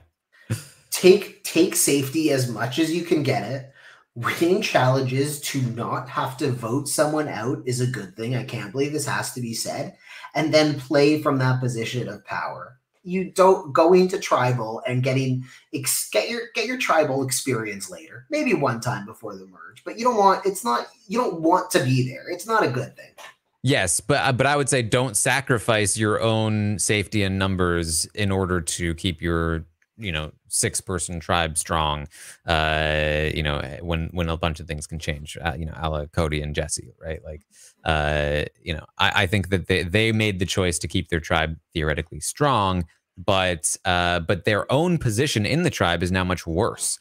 Take safety as much as you can get it. Winning challenges to not have to vote someone out is a good thing. I can't believe this has to be said. And then play from that position of power. You don't go into tribal and get your tribal experience later, maybe one time before the merge. But you don't want to be there. It's not a good thing. Yes, but I would say don't sacrifice your own safety and numbers in order to keep your, you know, 6-person tribe strong. You know, when a bunch of things can change. You know, a la Cody and Jesse, right? Like, you know, I think that they made the choice to keep their tribe theoretically strong, but their own position in the tribe is now much worse,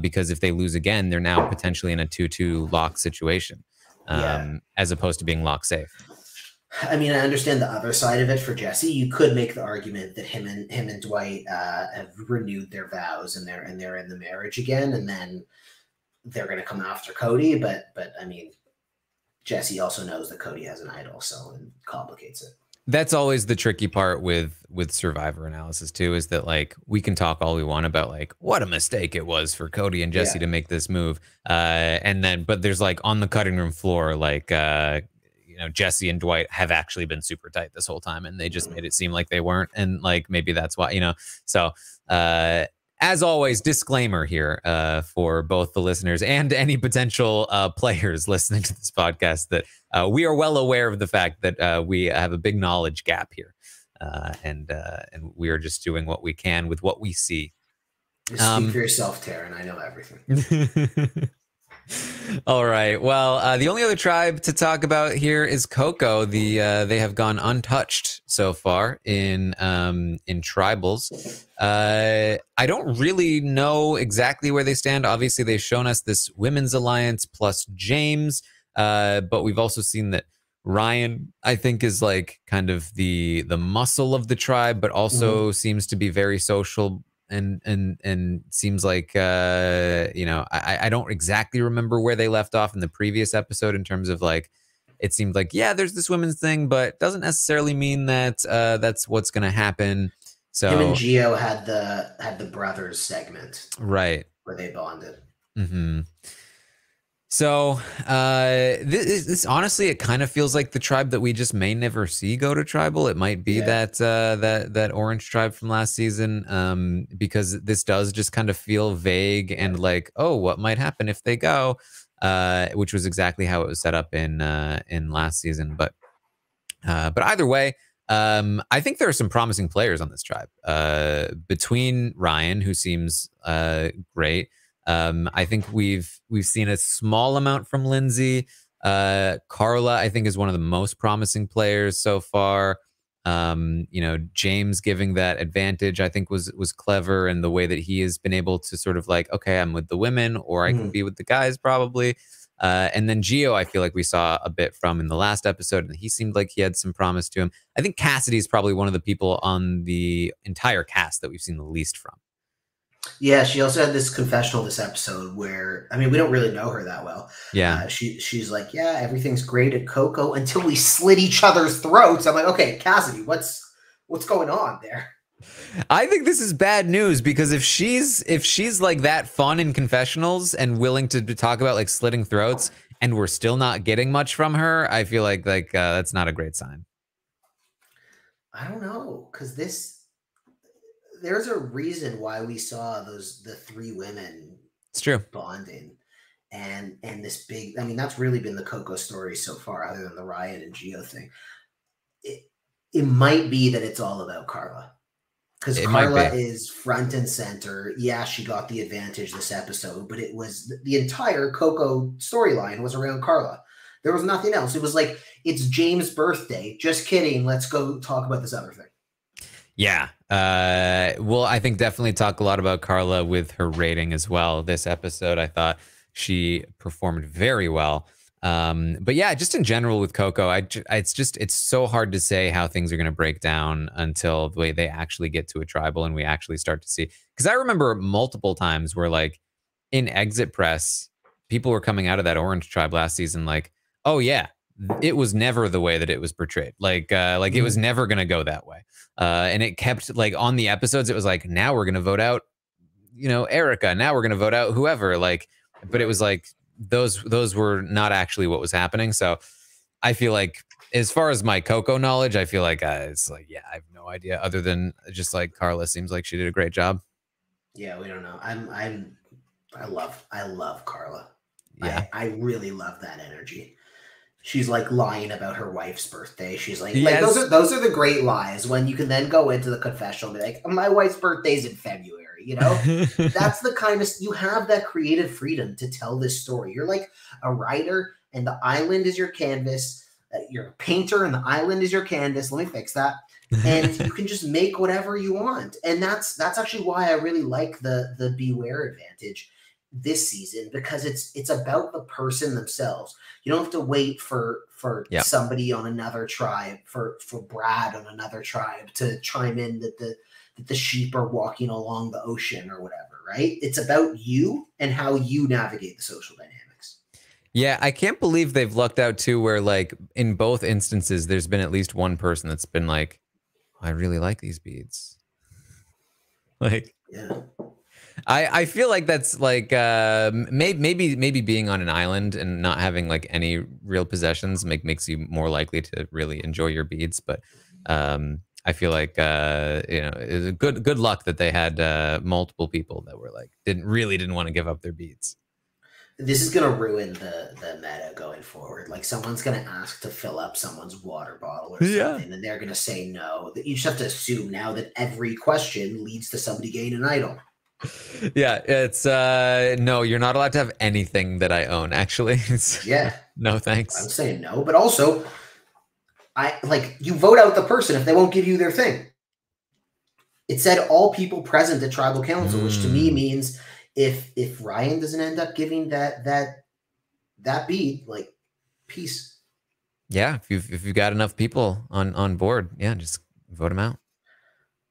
because if they lose again, they're now potentially in a 2-2 lock situation. As opposed to being lock safe. I mean, I understand the other side of it for Jesse. You could make the argument that him and Dwight have renewed their vows and they're in the marriage again, and then they're going to come after Cody. But I mean, Jesse also knows that Cody has an idol, so it complicates it. That's always the tricky part with Survivor analysis too, is that like we can talk all we want about like what a mistake it was for Cody and Jesse to make this move, and then but there's like on the cutting room floor, like you know, Jesse and Dwight have actually been super tight this whole time, and they just made it seem like they weren't, and like maybe that's why, you know. So as always, disclaimer here for both the listeners and any potential players listening to this podcast that we are well aware of the fact that we have a big knowledge gap here, and we are just doing what we can with what we see. Just speak for yourself, Taran. I know everything. All right. Well, the only other tribe to talk about here is Coco. They have gone untouched so far in tribals. I don't really know exactly where they stand. Obviously, they've shown us this women's alliance plus James, but we've also seen that Ryan, I think, is like kind of the muscle of the tribe, but also seems to be very social. And seems like you know, I don't exactly remember where they left off in the previous episode in terms of like, it seemed like, yeah, there's this women's thing, but doesn't necessarily mean that that's what's gonna happen. So him and Gio had the brothers segment, right, where they bonded. So this honestly, it kind of feels like the tribe that we just may never see go to tribal. It might be that orange tribe from last season, because this does just kind of feel vague and like, oh, what might happen if they go, which was exactly how it was set up in last season. But either way, I think there are some promising players on this tribe, between Ryan, who seems great. I think we've seen a small amount from Lindsay. Carla, I think, is one of the most promising players so far. You know, James giving that advantage, I think was clever, and the way that he has been able to sort of like, okay, I'm with the women, or I can be with the guys probably. And then Gio, I feel like we saw a bit from in the last episode, and he seemed like he had some promise to him. I think Cassidy is probably one of the people on the entire cast that we've seen the least from. Yeah, she also had this confessional this episode where, I mean, we don't really know her that well. Yeah. She's like, yeah, everything's great at Coco until we slit each other's throats. I'm like, okay, Cassidy, what's going on there? I think this is bad news, because if she's like that fun in confessionals and willing to talk about like slitting throats, and we're still not getting much from her, I feel like that's not a great sign. I don't know, because there's a reason why we saw the three women. It's true. Bonding and this big, I mean, that's really been the Coco story so far, other than the Ryan and Gio thing. It might be that it's all about Carla. Because Carla is front and center. Yeah, she got the advantage this episode, but it was the entire Coco storyline was around Carla. There was nothing else. It was like, it's James' birthday. Just kidding. Let's go talk about this other thing. Yeah. Well, I think definitely talk a lot about Carla with her rating as well. This episode, I thought she performed very well. But yeah, just in general with Coco, it's so hard to say how things are going to break down until the way they actually get to a tribal and we actually start to see. Because I remember multiple times where, like, in exit press, people were coming out of that Orange tribe last season like, oh yeah, it was never the way that it was portrayed. Like it was never going to go that way. And it kept, like, on the episodes, it was like, now we're going to vote out, you know, Erica. Now we're going to vote out whoever. Like, but it was like, those were not actually what was happening. So I feel like, as far as my Coco knowledge, I feel like it's like, yeah, I have no idea, other than just like Carla seems like she did a great job. Yeah, we don't know. I love Carla. Yeah. I really love that energy. She's like lying about her wife's birthday. She's like, Yes. like those are the great lies, when you can then go into the confessional and be like, my wife's birthday's in February. You know, that's the kind of, you have that creative freedom to tell this story. You're like a writer, and the island is your canvas. You're a painter, and the island is your canvas. Let me fix that. And you can just make whatever you want. And that's actually why I really like the Beware advantage this season, because it's about the person themselves. You don't have to wait for somebody on another tribe, for Brad on another tribe to chime in that the sheep are walking along the ocean or whatever, right? It's about you and how you navigate the social dynamics. Yeah, I can't believe they've lucked out too, where, like, in both instances, there's been at least one person that's been like, I really like these beads. Like, yeah. I feel like that's like maybe being on an island and not having like any real possessions makes you more likely to really enjoy your beads. But I feel like you know, it was good luck that they had multiple people that were like didn't want to give up their beads. This is gonna ruin the meta going forward. Like, someone's gonna ask to fill up someone's water bottle or something, and they're gonna say no. You just have to assume now that every question leads to somebody gaining an idol. Yeah, it's no, you're not allowed to have anything that I own, actually. Yeah. No, thanks. I'm saying no, but also you vote out the person if they won't give you their thing. It said all people present at tribal council, which to me means if Ryan doesn't end up giving that bead, like, peace. Yeah, if you've got enough people on board, yeah, just vote them out.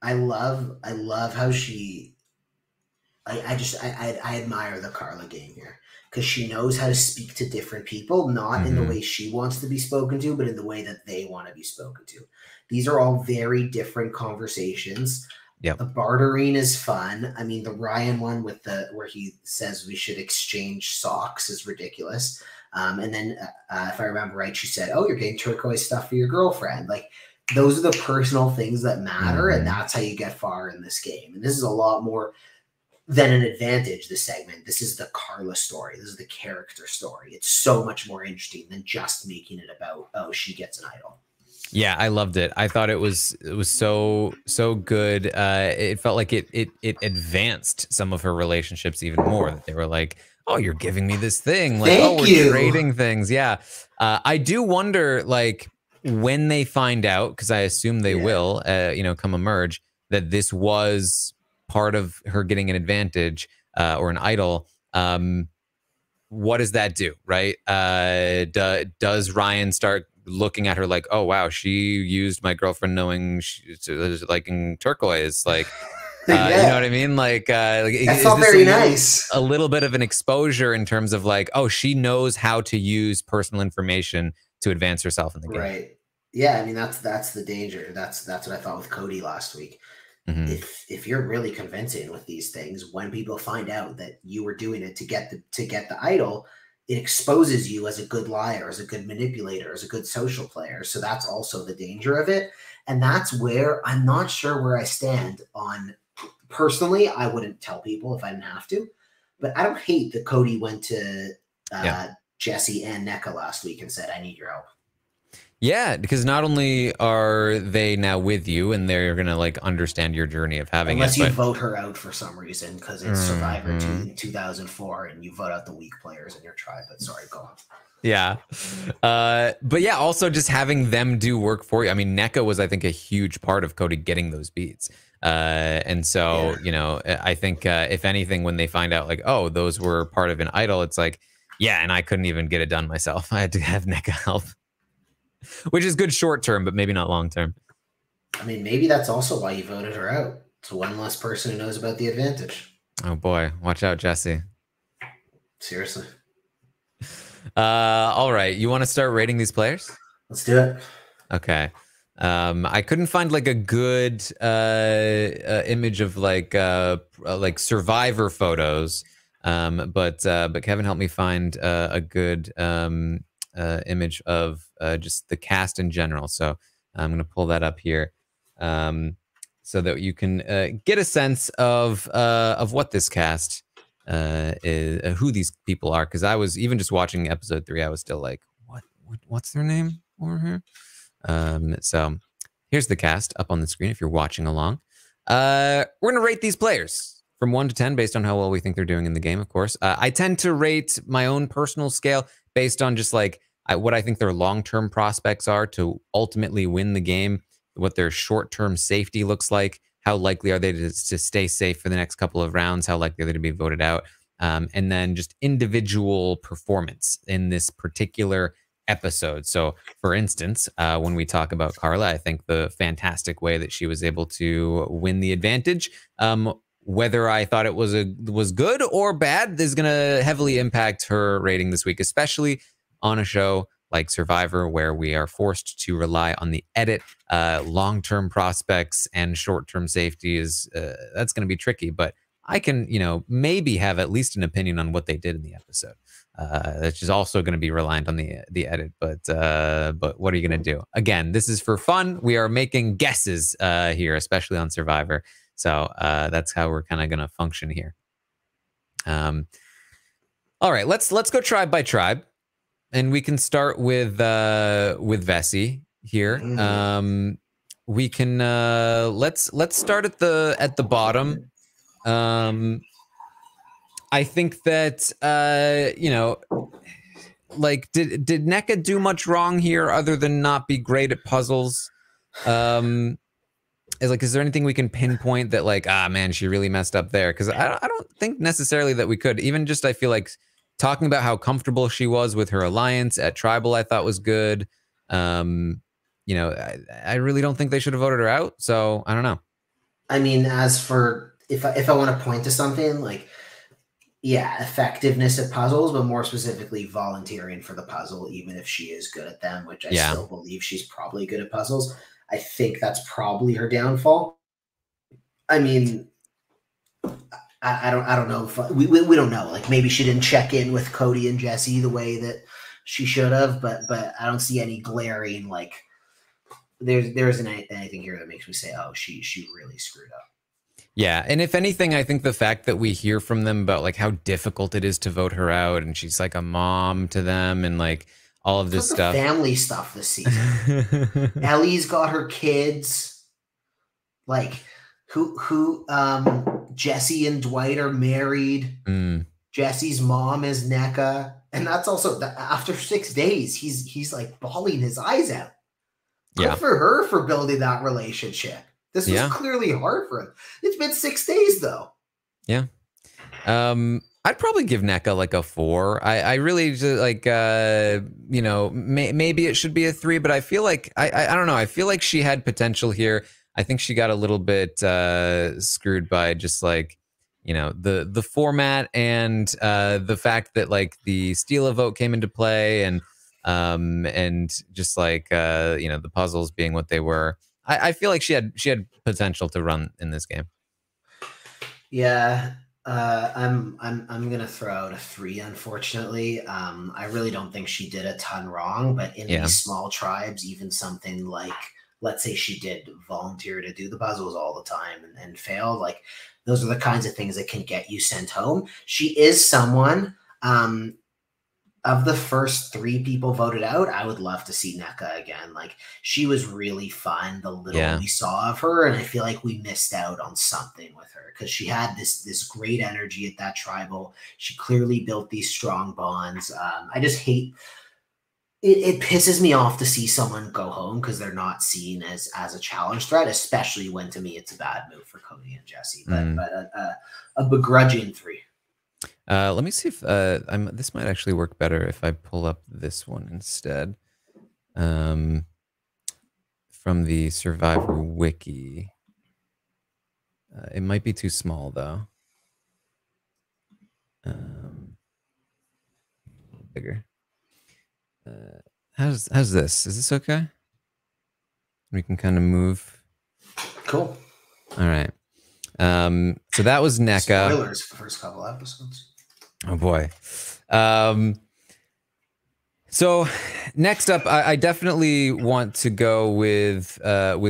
I love how she. I admire the Carla game here, because she knows how to speak to different people, not in the way she wants to be spoken to, but in the way that they want to be spoken to. These are all very different conversations. Yep. The bartering is fun. I mean, the Ryan one with where he says we should exchange socks is ridiculous. And then if I remember right, she said, "Oh, you're getting turquoise stuff for your girlfriend." Like, those are the personal things that matter, and that's how you get far in this game. And this is a lot more than an advantage, this segment. This is the Carla story. This is the character story. It's so much more interesting than just making it about, oh, she gets an idol. Yeah, I loved it. I thought it was so good. It felt like it advanced some of her relationships even more. That they were like, oh, you're giving me this thing. Like, Thank we're you. trading things. Yeah. I do wonder, like, when they find out, because I assume they will, come emerge, that this was part of her getting an advantage or an idol, what does that do, right? Does Ryan start looking at her like, oh, wow, she used my girlfriend knowing she's liking turquoise, like, you know what I mean? Like, that's not very nice. A little bit of an exposure in terms of like, oh, she knows how to use personal information to advance herself in the game. Right. Yeah, I mean that's the danger. That's what I thought with Cody last week. If you're really convincing with these things, when people find out that you were doing it to get the idol, it exposes you as a good liar, as a good manipulator, as a good social player. So that's also the danger of it. And that's where I'm not sure where I stand on. Personally, I wouldn't tell people if I didn't have to, but I don't hate that Cody went to Jesse and NECA last week and said, I need your help. Yeah, because not only are they now with you and they're going to like understand your journey of having Unless you vote her out for some reason because it's Survivor in 2004 and you vote out the weak players in your tribe. But sorry, go on. Yeah. But yeah, also just having them do work for you. I mean, NECA was, I think, a huge part of Cody getting those beats. And so, I think if anything, when they find out like, oh, those were part of an idol, it's like, yeah, and I couldn't even get it done myself. I had to have NECA help. Which is good short term, but maybe not long term. I mean, maybe that's also why you voted her out. It's one less person who knows about the advantage. Oh boy, watch out, Jesse. Seriously. All right, you want to start rating these players? Let's do it. Okay. I couldn't find like a good image of like Survivor photos. But Kevin helped me find a good image of just the cast in general. So I'm going to pull that up here so that you can get a sense of what this cast is, who these people are. Because I was even just watching episode 3, I was still like, what's their name over here? So here's the cast up on the screen if you're watching along. We're going to rate these players from 1 to 10 based on how well we think they're doing in the game, of course. I tend to rate my own personal scale based on just like what I think their long-term prospects are to ultimately win the game, what their short-term safety looks like, how likely are they to stay safe for the next couple of rounds, how likely are they to be voted out, and then just individual performance in this particular episode. So, for instance, when we talk about Carla, I think the fantastic way that she was able to win the advantage, whether I thought it was good or bad, is going to heavily impact her rating this week, especially on a show like Survivor, where we are forced to rely on the edit. Long-term prospects and short-term safety is that's going to be tricky, but I can, maybe have at least an opinion on what they did in the episode. Which is also going to be reliant on the edit, but what are you going to do? Again, this is for fun. We are making guesses here, especially on Survivor. So that's how we're kind of going to function here. All right, let's go tribe by tribe, and we can start with Vessi here. We can let's start at the bottom. I think that like did NECA do much wrong here other than not be great at puzzles? Is there anything we can pinpoint that like, man, she really messed up there? Because I don't think necessarily that we could. Even just I feel like talking about how comfortable she was with her alliance at Tribal, I thought was good. I really don't think they should have voted her out. So I don't know. I mean, as for if I want to point to something like, yeah, effectiveness at puzzles, but more specifically volunteering for the puzzle, even if she is good at them, which I still believe she's probably good at puzzles. I think that's probably her downfall. I mean, I don't know if we don't know. Like maybe she didn't check in with Cody and Jesse the way that she should have, but I don't see any glaring like there isn't anything here that makes me say, oh, she really screwed up. Yeah, and if anything, I think the fact that we hear from them about like how difficult it is to vote her out, and she's like a mom to them, and like all of this stuff, family stuff this season. Ellie's got her kids. Like who Jesse and Dwight are married. Jesse's mom is NECA, and that's also after 6 days, he's like bawling his eyes out. Good Yeah. for her for building that relationship. This was clearly hard for him. It's been 6 days though. Yeah. I'd probably give NECA like a 4. I really just like, you know, maybe it should be a 3, but I feel like, I don't know. I feel like she had potential here. I think she got a little bit screwed by just like, you know, the format and the fact that like the Steal a Vote came into play and just like, you know, the puzzles being what they were. I feel like she had potential to run in this game. Yeah, I'm gonna throw out a 3. Unfortunately, I really don't think she did a ton wrong, but in these small tribes, even something like, let's say she did volunteer to do the puzzles all the time and failed, like those are the kinds of things that can get you sent home. She is someone. Of the first 3 people voted out, I would love to see NECA again. Like, she was really fun, the little we saw of her, and I feel like we missed out on something with her because she had this great energy at that tribal. She clearly built these strong bonds. I just hate it pisses me off to see someone go home because they're not seen as a challenge threat, especially when to me it's a bad move for Cody and Jesse. But a begrudging 3. Let me see if this might actually work better if I pull up this one instead. From the Survivor wiki. It might be too small though. Bigger. How's this? Is this okay? We can kind of move. Cool. All right. So that was NECA. Spoilers for the first couple episodes. Oh boy. So next up, I definitely want to go with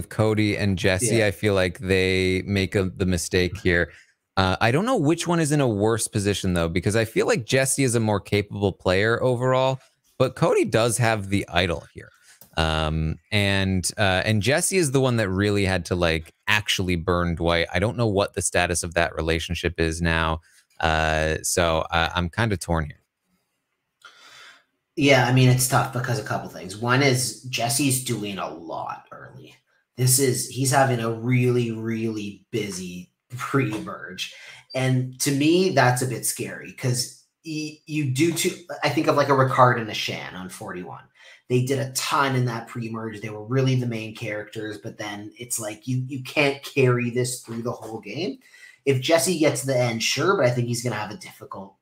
Cody and Jesse. I feel like they make the mistake here. I don't know which one is in a worse position though, because I feel like Jesse is a more capable player overall, but Cody does have the idol here. And Jesse is the one that really had to like actually burn Dwight. I don't know what the status of that relationship is now. So I'm kind of torn here. Yeah, I mean, it's tough because a couple things. One is Jesse's doing a lot early. He's having a really, really busy pre-merge. And to me, that's a bit scary because you do I think of like a Ricard and a Shan on 41. They did a ton in that pre-merge. They were really the main characters, but then it's like you can't carry this through the whole game. If Jesse gets to the end, sure, but I think he's going to have a difficult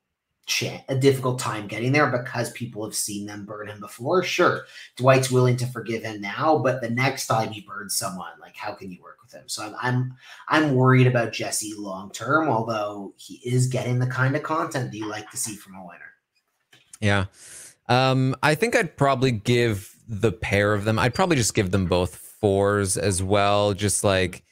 time getting there because people have seen them burn him before. Sure, Dwight's willing to forgive him now, but the next time he burns someone, like how can you work with him? So I'm worried about Jesse long term, although he is getting the kind of content that you like to see from a winner. Yeah. I think I'd probably give the pair of them. I'd probably just give them both 4s as well. Just like,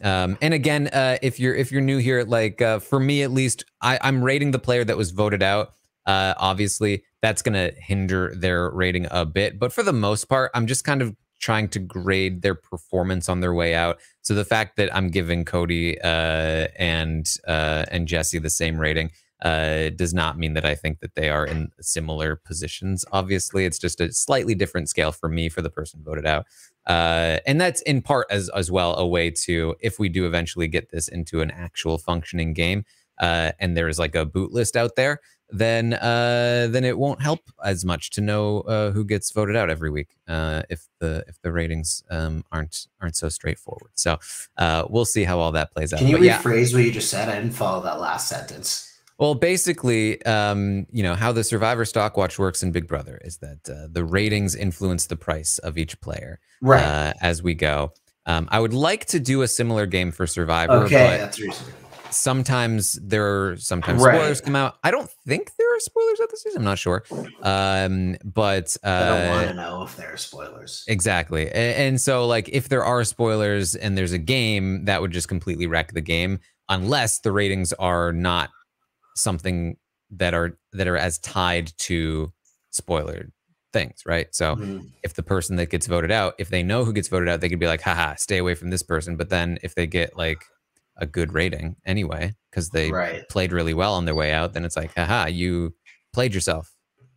and again, if you're new here, like for me at least, I'm rating the player that was voted out. Obviously, that's gonna hinder their rating a bit, but for the most part, I'm just kind of trying to grade their performance on their way out. So the fact that I'm giving Cody and Jesse the same rating does not mean that I think that they are in similar positions. Obviously, it's just a slightly different scale for me for the person voted out. And that's in part as well a way to, if we do eventually get this into an actual functioning game, and there is like a boot list out there, then it won't help as much to know who gets voted out every week if the ratings aren't so straightforward. So we'll see how all that plays out. Can you rephrase what you just said? I didn't follow that last sentence. Well, basically, you know, how the Survivor Stockwatch works in Big Brother is that the ratings influence the price of each player as we go. I would like to do a similar game for Survivor, but that's reasonable. Sometimes spoilers come out. I don't think there are spoilers out this season. I'm not sure. But I don't want to know if there are spoilers. Exactly. And so like if there are spoilers and there's a game, that would just completely wreck the game unless the ratings are not something that are as tied to spoiler things, right? So if the person that gets voted out, if they know who gets voted out, they could be like, haha, stay away from this person. But then if they get like a good rating anyway, because they played really well on their way out, then it's like, haha, you played yourself.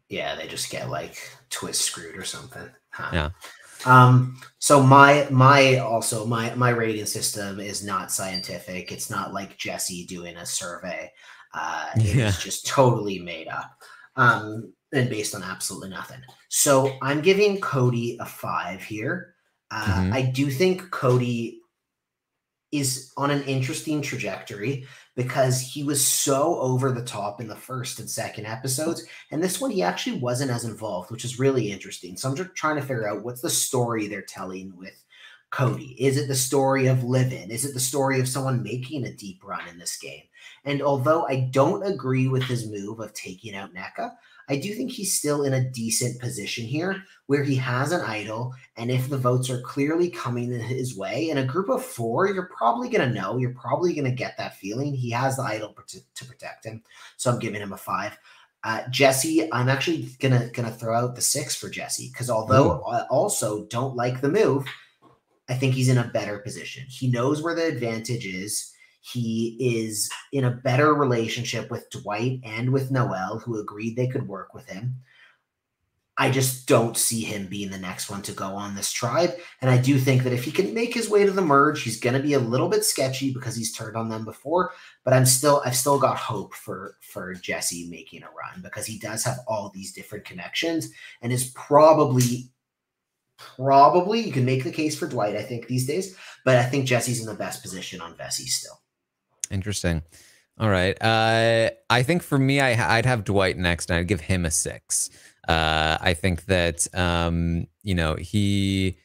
Yeah, they just get like twist screwed or something. Yeah. So my rating system is not scientific. It's not like Jesse doing a survey. It Yeah. is just totally made up, and based on absolutely nothing. So I'm giving Cody a 5 here. Hmm. I do think Cody is on an interesting trajectory because he was so over the top in the first and second episodes. And this one, he actually wasn't as involved, which is really interesting. So I'm just trying to figure out what's the story they're telling with Cody. Is it the story of living? Is it the story of someone making a deep run in this game? And although I don't agree with his move of taking out NECA, I do think he's still in a decent position here where he has an idol. And if the votes are clearly coming his way in a group of 4, you're probably going to know. You're probably going to get that feeling. He has the idol to protect him. So I'm giving him a 5. Jesse, I'm actually gonna throw out the 6 for Jesse because although I also don't like the move, I think he's in a better position. He knows where the advantage is. He is in a better relationship with Dwight and with Noelle, who agreed they could work with him. I just don't see him being the next one to go on this tribe. And I do think that if he can make his way to the merge, he's going to be a little bit sketchy because he's turned on them before. But I've still got hope for Jesse making a run because he does have all these different connections and is probably you can make the case for Dwight, I think, these days. But I think Jesse's in the best position on Vesey still. Interesting. All right. I think for me, I'd have Dwight next, and I'd give him a 6. I think that you know, he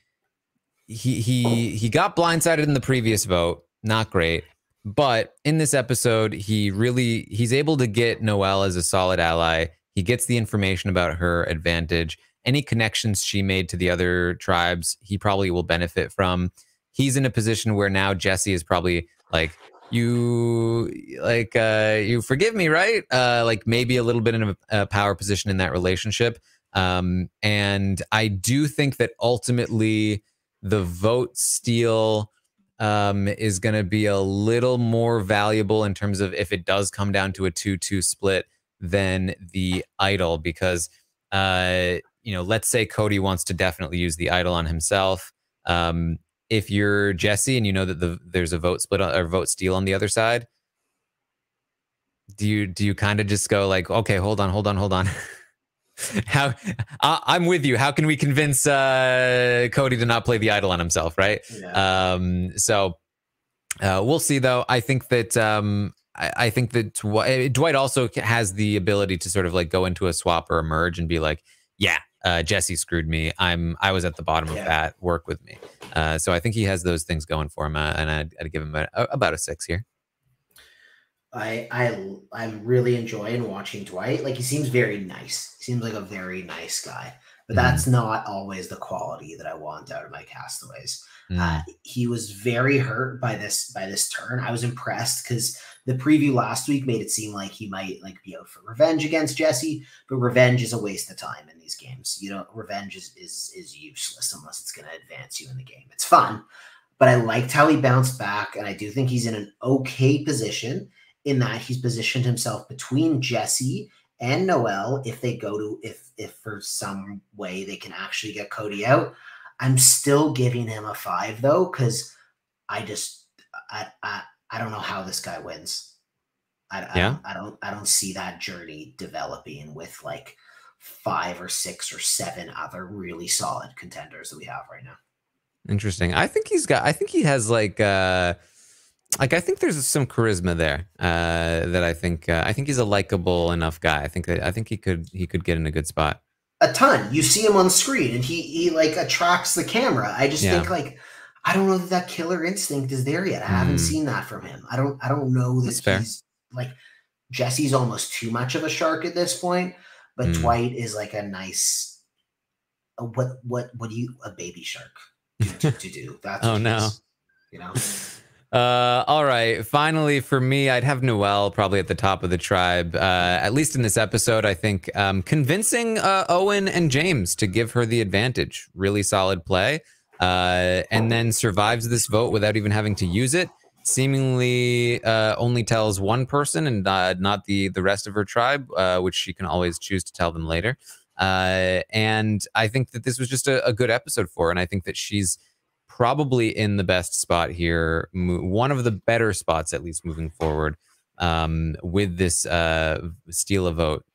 got blindsided in the previous vote, not great, but in this episode, he's able to get Noelle as a solid ally. He gets the information about her advantage. Any connections she made to the other tribes, he probably will benefit from. He's in a position where now Jesse is probably like, you forgive me, right? Like maybe a little bit in a power position in that relationship. And I do think that ultimately the vote steal is going to be a little more valuable in terms of if it does come down to a 2-2 split than the idol, because you know, let's say Cody wants to definitely use the idol on himself. If you're Jesse and you know that there's a vote split or vote steal on the other side, do you kind of just go like, okay, hold on. How I'm with you. How can we convince Cody to not play the idol on himself, right? Yeah. So we'll see, though. I think that I think that Dwight also has the ability to sort of like go into a swap or a merge and be like, yeah, Jesse screwed me. I was at the bottom of that. Work with me. So I think he has those things going for him, and I'd give him about a 6 here. I'm really enjoying watching Dwight. Like, he seems very nice. He seems like a very nice guy. But that's not always the quality that I want out of my castaways. He was very hurt by this turn. I was impressed because the preview last week made it seem like he might like be out for revenge against Jesse, but revenge is a waste of time in these games. You know, revenge is useless unless it's going to advance you in the game. It's fun, but I liked how he bounced back, and I do think he's in an okay position in that he's positioned himself between Jesse and Noelle if they go to if for some way they can actually get Cody out. I'm still giving him a 5 though, because I don't know how this guy wins. I don't see that journey developing with like 5 or 6 or 7 other really solid contenders that we have right now. Interesting. I think he has like I think there's some charisma there that I think he's a likable enough guy. I think he could get in a good spot. A ton. You see him on screen and he like attracts the camera. I just think like, I don't know that killer instinct is there yet. I haven't seen that from him. I don't know that he's like, Jesse's almost too much of a shark at this point, but Dwight is like a nice, what do you, a baby shark to do? That's what no. You know? All right. Finally, for me, I'd have Noelle probably at the top of the tribe. At least in this episode, I think convincing Owen and James to give her the advantage. Really solid play. And then survives this vote without even having to use it. Seemingly only tells one person and not the rest of her tribe, which she can always choose to tell them later. And I think that this was just a good episode for her. And I think that she's probably in the best spot here, one of the better spots, at least moving forward, with this steal a vote.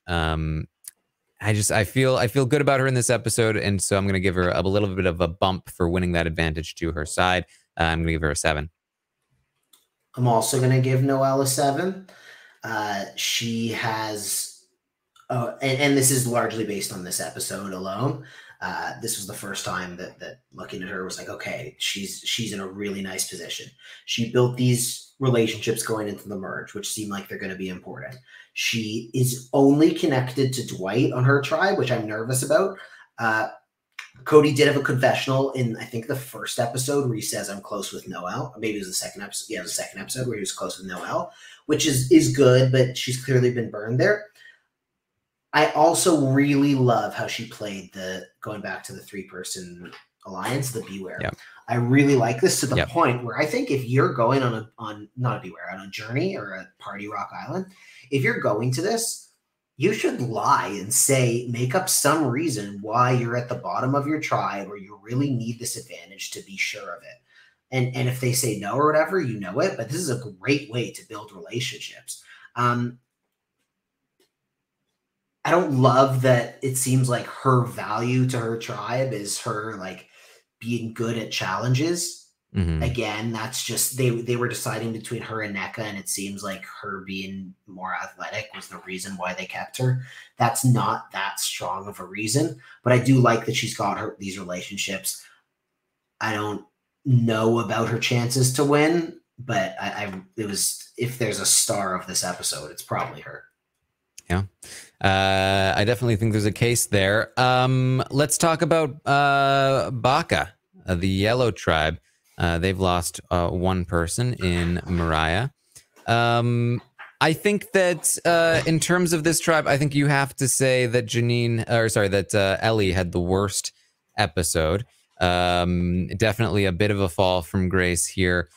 I feel good about her in this episode, and so I'm going to give her a little bit of a bump for winning that advantage to her side. I'm going to give her a 7. I'm also going to give Noelle a 7. She has, and this is largely based on this episode alone. This was the first time that looking at her was like, okay, she's in a really nice position. She built these relationships going into the merge, which seem like they're going to be important. She is only connected to Dwight on her tribe, which I'm nervous about. Cody did have a confessional in, I think, the first episode where he says, I'm close with Noelle. Or maybe it was the second episode. Yeah, it was the second episode where he was close with Noelle, which is good, but she's clearly been burned there. I also really love how she played going back to the 3-person alliance, the Beware. Yep. I really like this to the point where I think if you're going on not a Beware, on a journey or a Party Rock Island, if you're going to this, you should lie and make up some reason why you're at the bottom of your tribe or you really need this advantage to be sure of it. And if they say no or whatever, you know it, but this is a great way to build relationships. I don't love that it seems like her value to her tribe is her like being good at challenges. Mm-hmm. Again, that's just they were deciding between her and NECA, and it seems like her being more athletic was the reason why they kept her. That's not that strong of a reason, but I do like that she's got these relationships. I don't know about her chances to win, but it was, if there's a star of this episode, it's probably her. Yeah. I definitely think there's a case there. Let's talk about Baka, the Yellow Tribe. They've lost one person in Mariah. I think that in terms of this tribe, I think you have to say that Ellie had the worst episode. Definitely a bit of a fall from grace here.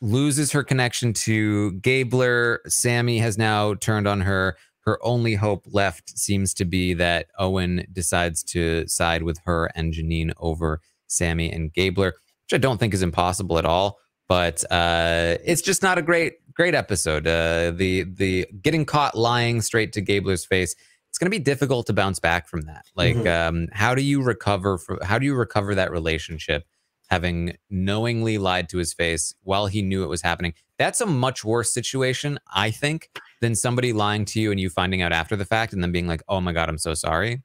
Loses her connection to Gabler. Sammy has now turned on her. Her only hope left seems to be that Owen decides to side with her and Janine over Sammy and Gabler, which I don't think is impossible at all. But it's just not a great episode. The getting caught lying straight to Gabler's face, it's going to be difficult to bounce back from that. Like, how do you recover that relationship, having knowingly lied to his face while he knew it was happening? That's a much worse situation, I think, than somebody lying to you and you finding out after the fact and then being like, oh my God, I'm so sorry.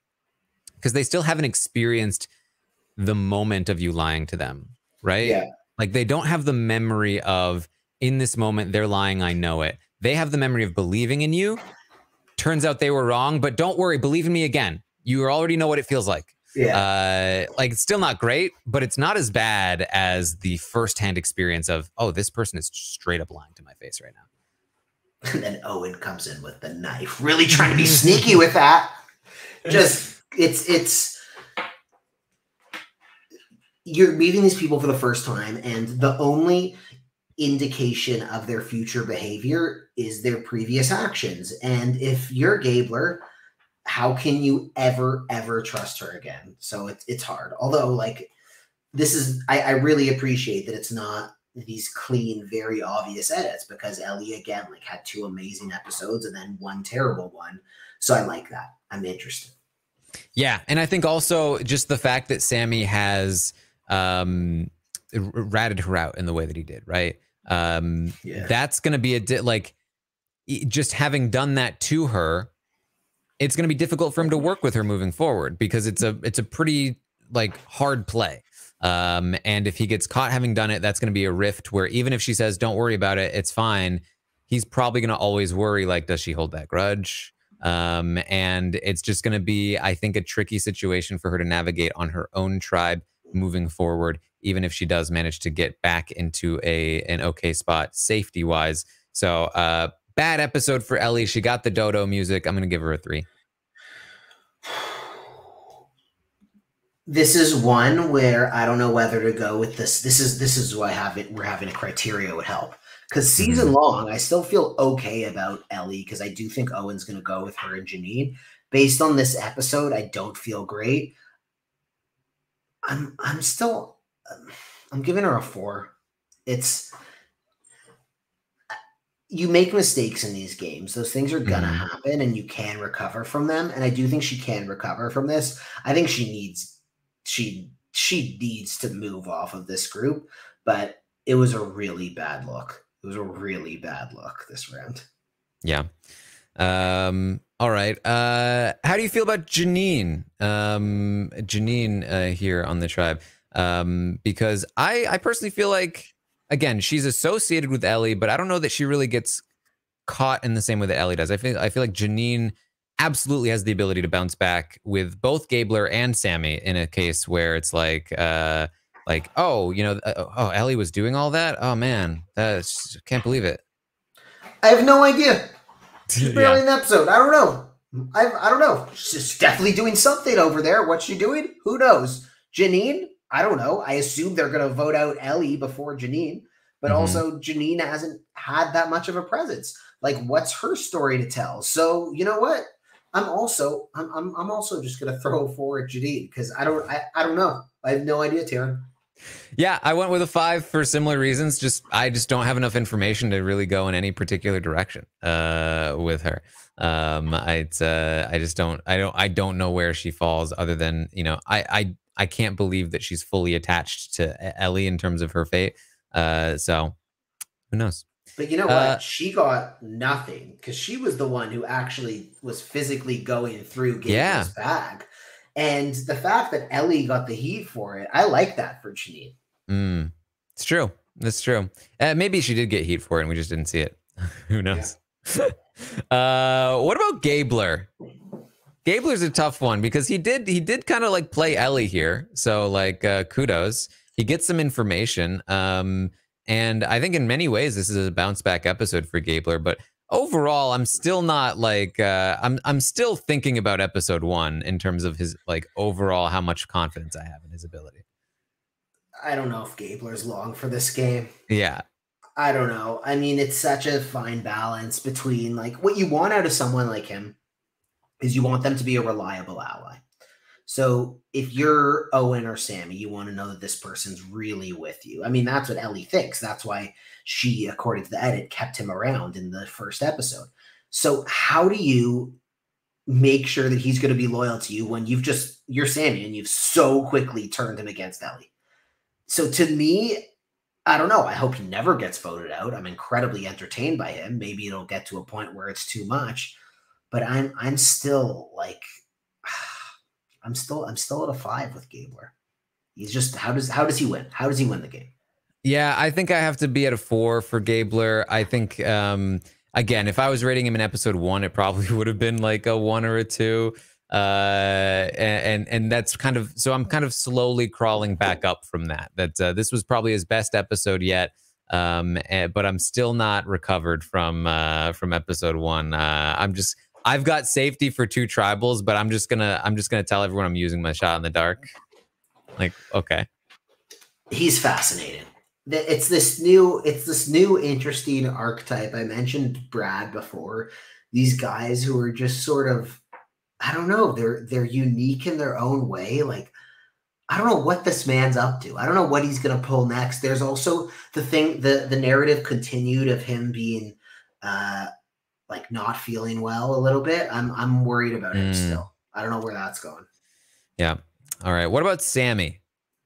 Because they still haven't experienced the moment of you lying to them, right? Yeah. Like, they don't have the memory of, in this moment, they're lying, I know it. They have the memory of believing in you. Turns out they were wrong, but don't worry, believe in me again. You already know what it feels like. Yeah. Like, it's still not great, but it's not as bad as the firsthand experience of, oh, this person is straight up lying to my face right now. And then Owen comes in with the knife, really trying to be sneaky with that. Just, it's you're meeting these people for the first time, and the only indication of their future behavior is their previous actions. And if you're Gabler, how can you ever trust her again? So it's hard. Although, like, this is, I really appreciate that it's not these clean, very obvious edits, because Ellie, again, like, had 2 amazing episodes and then 1 terrible one. So I like that. I'm interested. Yeah. And I think also just the fact that Sammy has ratted her out in the way that he did, right? That's going to be just having done that to her, it's going to be difficult for him to work with her moving forward, because it's a pretty like hard play. And if he gets caught having done it, that's going to be a rift where even if she says, don't worry about it, it's fine, he's probably going to always worry, like, does she hold that grudge? And it's just going to be, I think, a tricky situation for her to navigate on her own tribe moving forward, even if she does manage to get back into an okay spot safety wise. So bad episode for Ellie. She got the dodo music. I'm going to give her a 3. This is one where I don't know whether to go with this. This is why we're having a criteria would help. Because season long, I still feel okay about Ellie, because I do think Owen's going to go with her and Janine. based on this episode, I don't feel great. I'm giving her a 4. It's, you make mistakes in these games. Those things are gonna happen, and you can recover from them. And I do think she can recover from this. I think she needs to move off of this group, but it was a really bad look. It was a really bad look this round. Yeah. All right. How do you feel about Janine? Janine here on the tribe. Because I personally feel like, again, she's associated with Ellie, but I don't know that she really gets caught in the same way that Ellie does. I feel like Janine absolutely has the ability to bounce back with both Gabler and Sammy in a case where it's like, oh, you know, oh, Ellie was doing all that. Oh man, can't believe it. I have no idea. She's barely in the episode. I don't know. I don't know. She's definitely doing something over there. What's she doing? Who knows? Janine? I don't know. I assume they're going to vote out Ellie before Janine, but also Janine hasn't had that much of a presence. Like, what's her story to tell? So, you know what? I'm also just going to throw forward Janine because I don't know. I have no idea, Taran. Yeah, I went with a 5 for similar reasons. I just don't have enough information to really go in any particular direction with her. I don't know where she falls other than, you know, I can't believe that she's fully attached to Ellie in terms of her fate. So who knows? But you know what? She got nothing because she was the one who actually was physically going through Gable's bag. And the fact that Ellie got the heat for it, I like that for Janine. It's true. That's true. Maybe she did get heat for it and we just didn't see it. Who knows? Yeah. What about Gabler? Gabler's a tough one because he did kind of like play Ellie here. So like kudos. He gets some information. And I think in many ways this is a bounce back episode for Gabler, but overall I'm still not like I'm still thinking about episode 1 in terms of his like overall how much confidence I have in his ability. I don't know if Gabler's long for this game. Yeah. I don't know. I mean, it's such a fine balance between like what you want out of someone like him is you want them to be a reliable ally. So if you're Owen or Sammy, you want to know that this person's really with you. I mean, that's what Ellie thinks. That's why she, according to the edit, kept him around in the first episode. So how do you make sure that he's going to be loyal to you when you're Sammy and you've so quickly turned him against Ellie? So to me, I don't know. I hope he never gets voted out. I'm incredibly entertained by him. Maybe it'll get to a point where it's too much, but I'm still like, I'm still at a 5 with Gabler. He's just, how does he win? How does he win the game? Yeah, I think I have to be at a 4 for Gabler. I think, again, if I was rating him in episode 1, it probably would have been like a 1 or a 2. And that's kind of, so I'm kind of slowly crawling back up from that. This was probably his best episode yet. But I'm still not recovered from episode 1. I've got safety for 2 tribals, but I'm just gonna tell everyone I'm using my shot in the dark. Like, okay. He's fascinating. It's this new interesting archetype. I mentioned Brad before. These guys who are just sort of, I don't know, they're unique in their own way. Like, I don't know what this man's up to. I don't know what he's gonna pull next. There's also the narrative continued of him being like not feeling well a little bit. I'm worried about him still. I don't know where that's going. Yeah. All right. What about Sammy?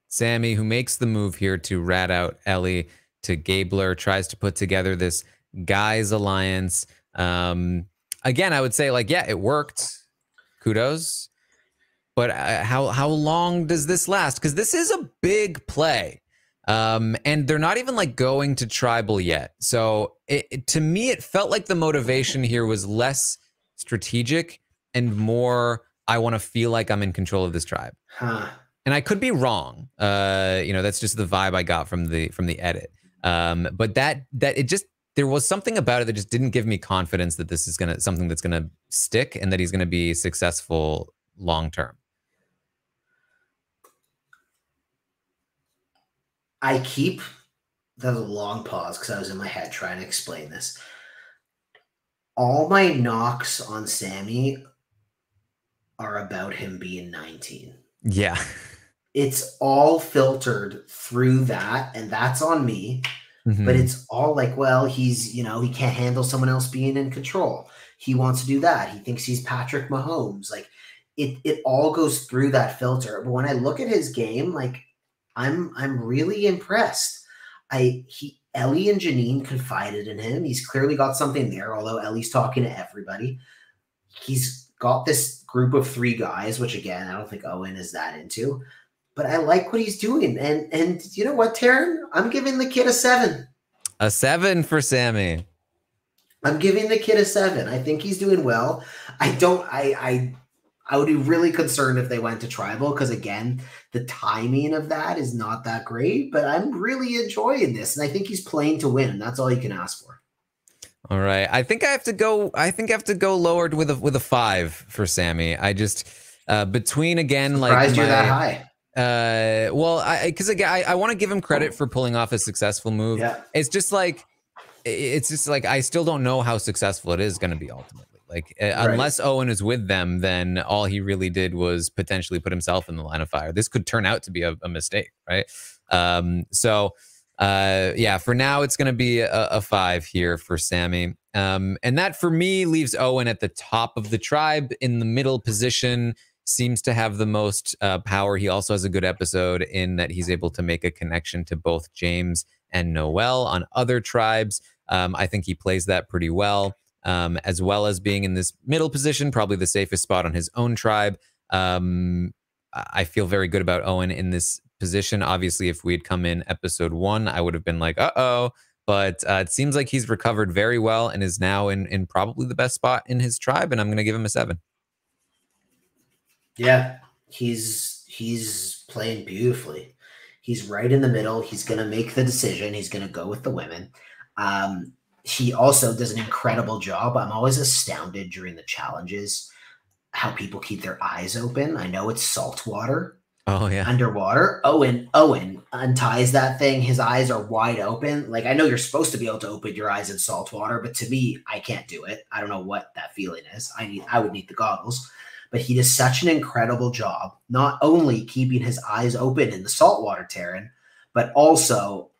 Sammy, who makes the move here to rat out Ellie to Gabler, tries to put together this guys alliance. Again, I would say like, yeah, it worked. Kudos. But how long does this last? Because this is a big play. And they're not even like going to tribal yet. So to me, it felt like the motivation here was less strategic and more, I want to feel like I'm in control of this tribe. And I could be wrong. You know, that's just the vibe I got from the edit. But that it just, there was something about it that just didn't give me confidence that this is something that's gonna stick and that he's gonna be successful long term. That was a long pause because I was in my head trying to explain this. All my knocks on Sammy are about him being 19. Yeah. It's all filtered through that, and that's on me. But it's all like, well, he's, he can't handle someone else being in control. He wants to do that. He thinks he's Patrick Mahomes. Like it all goes through that filter. But when I look at his game, like I'm really impressed. Ellie and Janine confided in him. He's clearly got something there, although Ellie's talking to everybody. He's got this group of 3 guys, which again, I don't think Owen is that into. But I like what he's doing. And you know what, Taran? I'm giving the kid a 7. A 7 for Sammy. I'm giving the kid a 7. I think he's doing well. I would be really concerned if they went to tribal because, again, the timing of that is not that great. But I'm really enjoying this. And I think he's playing to win. And that's all you can ask for. All right. I think I have to go lower with a 5 for Sammy. I just between again Surprised you're that high. Well, because again, I want to give him credit for pulling off a successful move. Yeah. It's just like I still don't know how successful it is going to be ultimately. Like unless Owen is with them, then all he really did was potentially put himself in the line of fire. This could turn out to be a mistake, right? Yeah, for now it's going to be a 5 here for Sammy. And that for me leaves Owen at the top of the tribe in the middle position. Seems to have the most power. He also has a good episode in that he's able to make a connection to both James and Noel on other tribes. I think he plays that pretty well as being in this middle position, probably the safest spot on his own tribe. I feel very good about Owen in this position. Obviously, if we had come in episode 1, I would have been like, uh-oh. But it seems like he's recovered very well and is now in probably the best spot in his tribe, and I'm going to give him a 7. Yeah, he's playing beautifully. He's right in the middle. He's going to make the decision. He's going to go with the women. He also does an incredible job. I'm always astounded during the challenges how people keep their eyes open. I know it's salt water. Oh, yeah. Underwater. Owen unties that thing. His eyes are wide open. Like, I know you're supposed to be able to open your eyes in salt water, but to me, I can't do it. I don't know what that feeling is. I would need the goggles. But he does such an incredible job, not only keeping his eyes open in the saltwater, Taran, but also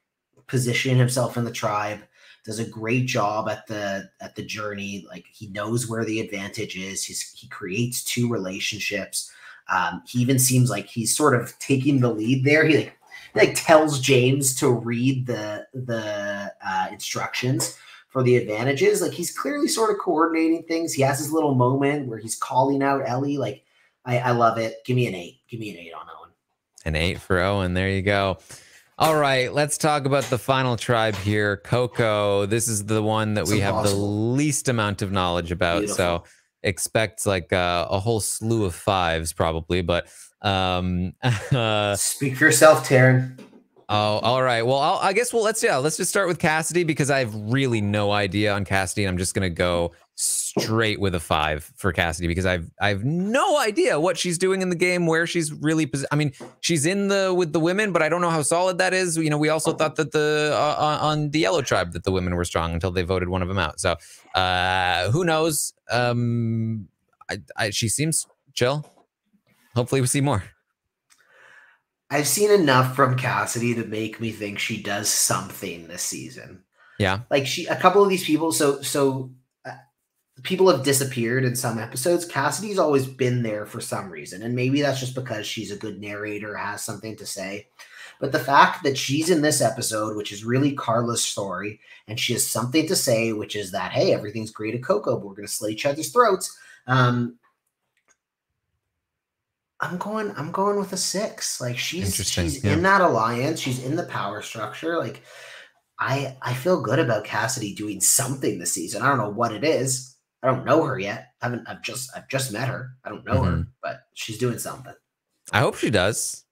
positioning himself in the tribe. Does a great job at the journey. Like, he knows where the advantage is. He creates 2 relationships. He even seems like he's sort of taking the lead there. He tells James to read the instructions for the advantages. Like, he's clearly sort of coordinating things. He has his little moment where he's calling out Ellie. Like, I love it. Give me an 8. Give me an 8 on Owen. An 8 for Owen. There you go. All right, let's talk about the final tribe here, Coco. This is the one that we have the least amount of knowledge about. Beautiful. So expect like a whole slew of 5s probably, but speak for yourself, Taran. Oh, all right. Well, I guess let's just start with Cassidy because I have really no idea on Cassidy, and I'm just gonna go straight with a 5 for Cassidy because I have no idea what she's doing in the game, where she's really. I mean, she's with the women, but I don't know how solid that is. You know, we also thought that on the Yellow Tribe that the women were strong until they voted one of them out. So who knows? She seems chill. Hopefully, we see more. I've seen enough from Cassidy to make me think she does something this season. Yeah. Like, a couple of these people, so people have disappeared in some episodes. Cassidy's always been there for some reason. And maybe that's just because she's a good narrator, has something to say. But the fact that she's in this episode, which is really Carla's story, and she has something to say, which is that, hey, everything's great at Coco, but we're going to slit each other's throats. I'm going with a 6. Like, she's in that alliance. She's in the power structure. Like, I feel good about Cassidy doing something this season. I don't know what it is. I don't know her yet. I've just met her. I don't know her, but she's doing something. I hope she does.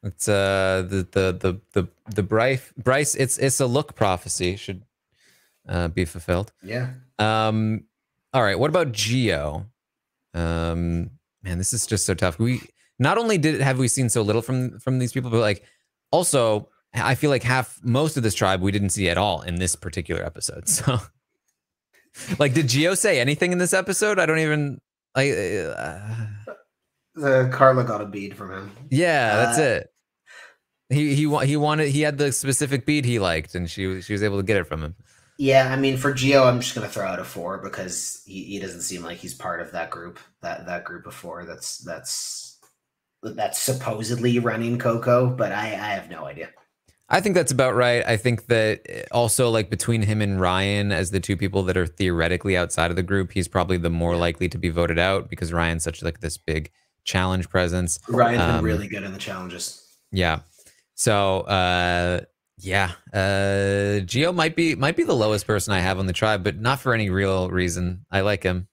It's the Bryce. It's a look prophecy should be fulfilled. Yeah. All right. What about Geo? Man, this is just so tough. We not only have we seen so little from these people, but like also I feel like most of this tribe we didn't see at all in this particular episode. So like, did Geo say anything in this episode? I don't even like. The Carla got a bead from him. Yeah, that's it. He had the specific bead he liked, and she was able to get it from him. Yeah, I mean, for Gio, I'm just gonna throw out a 4 because he doesn't seem like he's part of that group. That group of 4 that's supposedly running Coco, but I have no idea. I think that's about right. I think that also, like, between him and Ryan as the two people that are theoretically outside of the group, he's probably the more likely to be voted out because Ryan's such like this big challenge presence. Ryan's been really good in the challenges. Yeah. So Gio might be the lowest person I have on the tribe, but not for any real reason. I like him.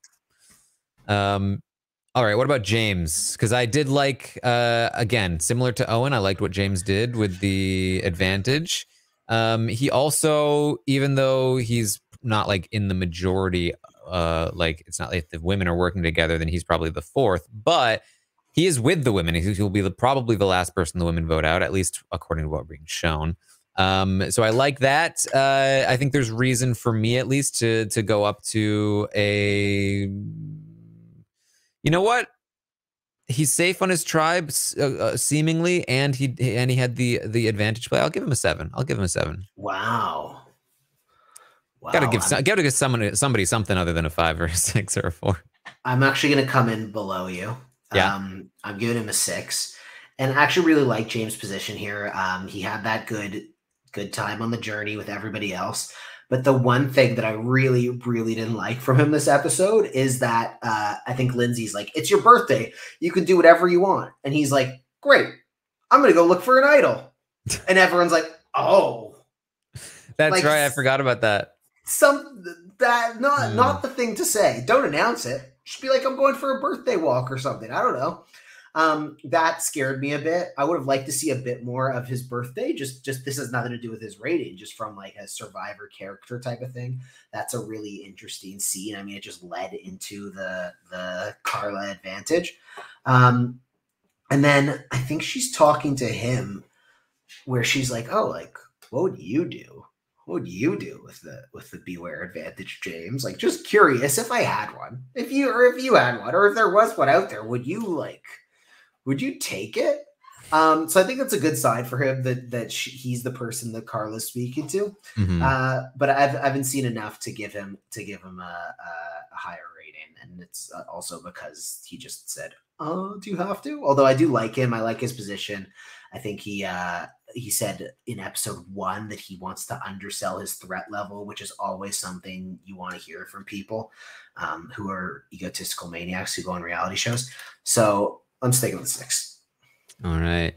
All right, what about James? Because I did like, again, similar to Owen, I liked what James did with the advantage. He also, even though he's not like in the majority, like it's not like if the women are working together, then he's probably the 4th, but he is with the women. He'll be probably the last person the women vote out, at least according to what we're being shown. So I like that. I think there's reason for me at least to go up to a... You know what? He's safe on his tribe, seemingly, and he had the advantage play. I'll give him a 7. I'll give him a 7. Wow. Gotta give somebody something other than a 5 or a 6 or a 4. I'm actually gonna come in below you. Yeah. I'm giving him a 6, and I actually really like James' position here. He had that good time on the journey with everybody else. But the one thing that I really, really didn't like from him this episode is that I think Lindsay's like, it's your birthday. You can do whatever you want. And he's like, great. I'm going to go look for an idol. And everyone's like, oh. That's like, right. I forgot about that. Not the thing to say. Don't announce it. Just be like, I'm going for a birthday walk or something. I don't know. That scared me a bit. I would have liked to see a bit more of his birthday. Just this has nothing to do with his rating, just from like a Survivor character type of thing. That's a really interesting scene. I mean, it just led into the Carla advantage. And then I think she's talking to him where she's like, oh, like, what would you do? What would you do with the Beware advantage, James? Like, just curious if I had one. If you had one, or if there was one out there, would you take it? So I think that's a good sign for him that he's the person that Carla's speaking to. Mm-hmm. But I haven't seen enough to give him a higher rating, and it's also because he just said, "Oh, do you have to?" Although I do like him, I like his position. I think he said in episode 1 that he wants to undersell his threat level, which is always something you want to hear from people who are egotistical maniacs who go on reality shows. So I'm sticking with 6. All right.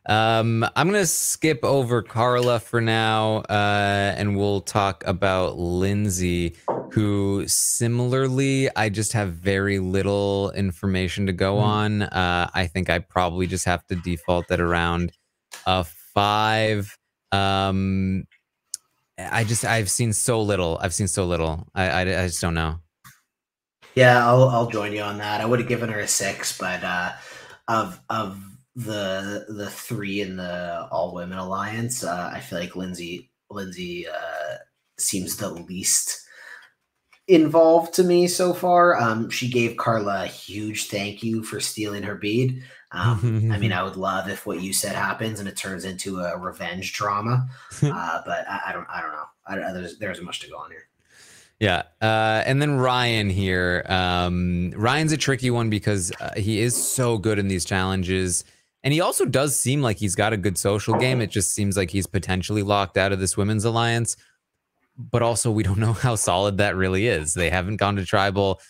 I'm going to skip over Carla for now, and we'll talk about Lindsay, who similarly, I just have very little information to go on. I think I probably just have to default at around a 5. I've seen so little. I just don't know. Yeah, I'll join you on that. I would have given her a 6, but of the 3 in the all women alliance, I feel like Lindsay seems the least involved to me so far. She gave Carla a huge thank you for stealing her bead. I mean, I would love if what you said happens and it turns into a revenge drama, but I don't know. There's much to go on here. Yeah. And then Ryan here. Ryan's a tricky one because he is so good in these challenges. And he also does seem like he's got a good social game. It just seems like he's potentially locked out of this women's alliance. But also, we don't know how solid that really is. They haven't gone to tribal.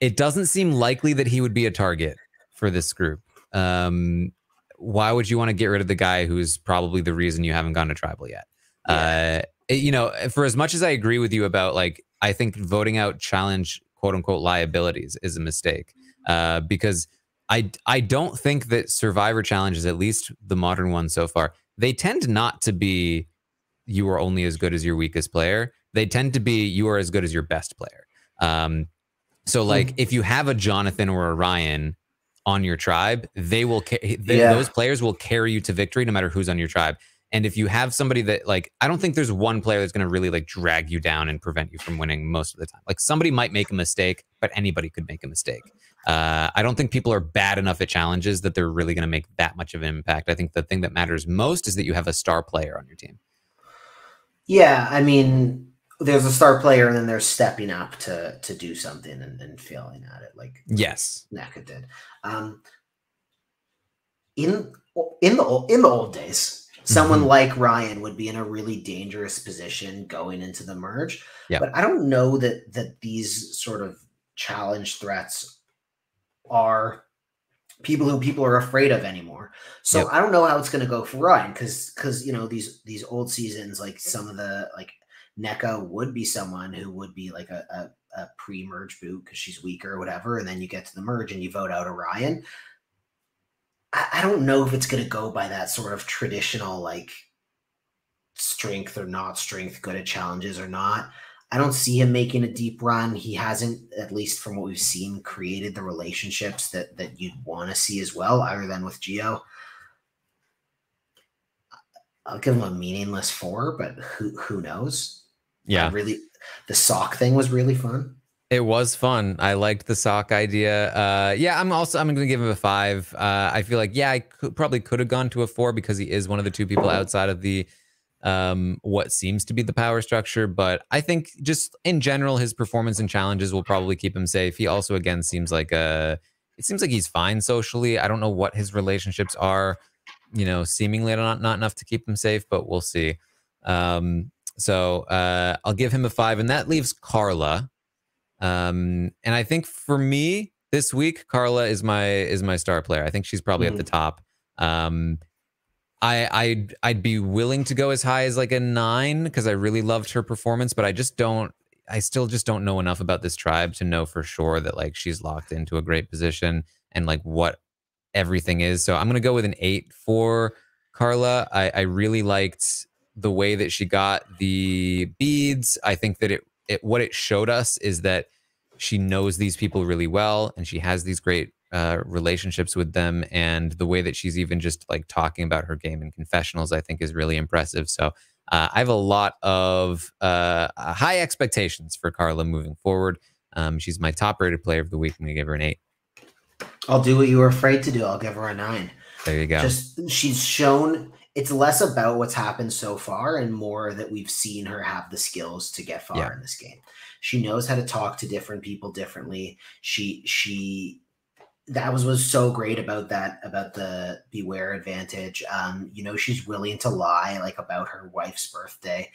It doesn't seem likely that he would be a target for this group. Why would you want to get rid of the guy who's probably the reason you haven't gone to tribal yet? Yeah. You know, for as much as I agree with you about, like, I think voting out challenge, quote unquote, liabilities is a mistake, because I don't think that Survivor challenges, at least the modern ones so far, they tend not to be you are only as good as your weakest player. They tend to be you are as good as your best player. So like if you have a Jonathan or a Ryan on your tribe, they will those players will carry you to victory no matter who's on your tribe. And if you have somebody that, like, I don't think there's one player that's going to really like drag you down and prevent you from winning most of the time. Like, somebody might make a mistake, but anybody could make a mistake. I don't think people are bad enough at challenges that they're really going to make that much of an impact. I think the thing that matters most is that you have a star player on your team. Yeah, I mean, there's a star player, and then there's stepping up to do something and failing at it, like yes, Neka did. In the old days, someone like Ryan would be in a really dangerous position going into the merge. Yep. But I don't know that these sort of challenge threats are people who people are afraid of anymore. So Yep. I don't know how it's going to go for Ryan because you know these old seasons, like some of the like NECA would be someone who would be like a pre-merge boot because she's weaker or whatever, and then you get to the merge and you vote out Orion. I don't know if it's going to go by that sort of traditional like strength or not strength, good at challenges or not. I don't see him making a deep run. He hasn't, at least from what we've seen, created the relationships that you'd want to see as well, other than with Gio. I'll give him a meaningless 4, but who knows? Yeah. The sock thing was really fun. It was fun. I liked the sock idea. Yeah, I'm going to give him a 5. I feel like, yeah, I probably could have gone to a 4 because he is one of the 2 people outside of the what seems to be the power structure. But I think just in general, his performance and challenges will probably keep him safe. He also, again, seems like it seems like he's fine socially. I don't know what his relationships are, you know, seemingly not enough to keep him safe, but we'll see. So I'll give him a 5, and that leaves Carla. And I think for me this week, Carla is my star player. I think she's probably at the top. I'd be willing to go as high as like a 9 because I really loved her performance, but I still just don't know enough about this tribe to know for sure that like she's locked into a great position and like what everything is. So I'm gonna go with an 8 for Carla. I really liked the way that she got the beads. I think that what it showed us is that she knows these people really well and she has these great relationships with them, and the way that she's even just like talking about her game in confessionals I think is really impressive. So I have a lot of high expectations for Carla moving forward. She's my top rated player of the week. I'm gonna give her an 8. I'll do what you were afraid to do. I'll give her a 9. There you go. Just she's shown it's less about what's happened so far and more that we've seen her have the skills to get far in this game. She knows how to talk to different people differently. That was so great about the Beware advantage. You know, she's willing to lie like about her wife's birthday.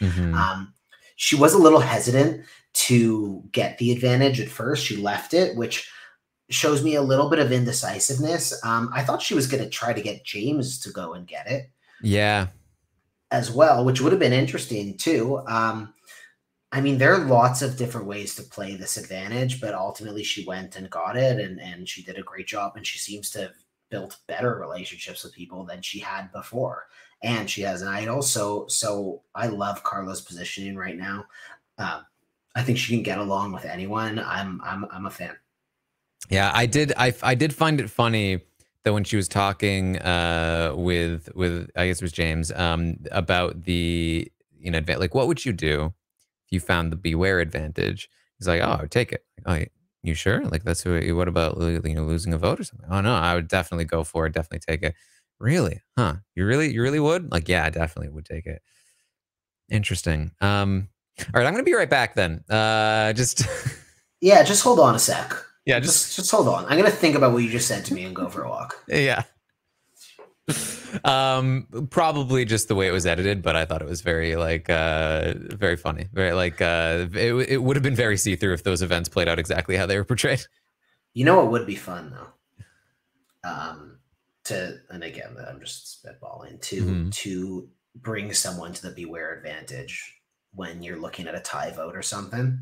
She was a little hesitant to get the advantage at first. She left it, which shows me a little bit of indecisiveness. I thought she was going to try to get James to go and get it. Yeah. As well, which would have been interesting too. I mean, there are lots of different ways to play this advantage, but ultimately she went and got it, and she did a great job, and she seems to have built better relationships with people than she had before. And she has an idol. So I love Carla's positioning right now. I think she can get along with anyone. I'm a fan. Yeah, I did find it funny that when she was talking with I guess it was James about the, you know, like what would you do if you found the Beware advantage? He's like, oh, I would take it. Like, oh, you sure? Like that's what about, you know, losing a vote or something? Oh no, I would definitely go for it. Definitely take it. Really? Huh? You really would? Like, yeah, I definitely would take it. Interesting. All right, I'm gonna be right back then. Just yeah, just hold on a sec. Yeah, just hold on. I'm gonna think about what you just said to me and go for a walk. Yeah. Probably just the way it was edited, but I thought it was very like very funny. Very like it would have been very see-through if those events played out exactly how they were portrayed. You know what would be fun though? And again, I'm just spitballing to bring someone to the Beware advantage when you're looking at a tie vote or something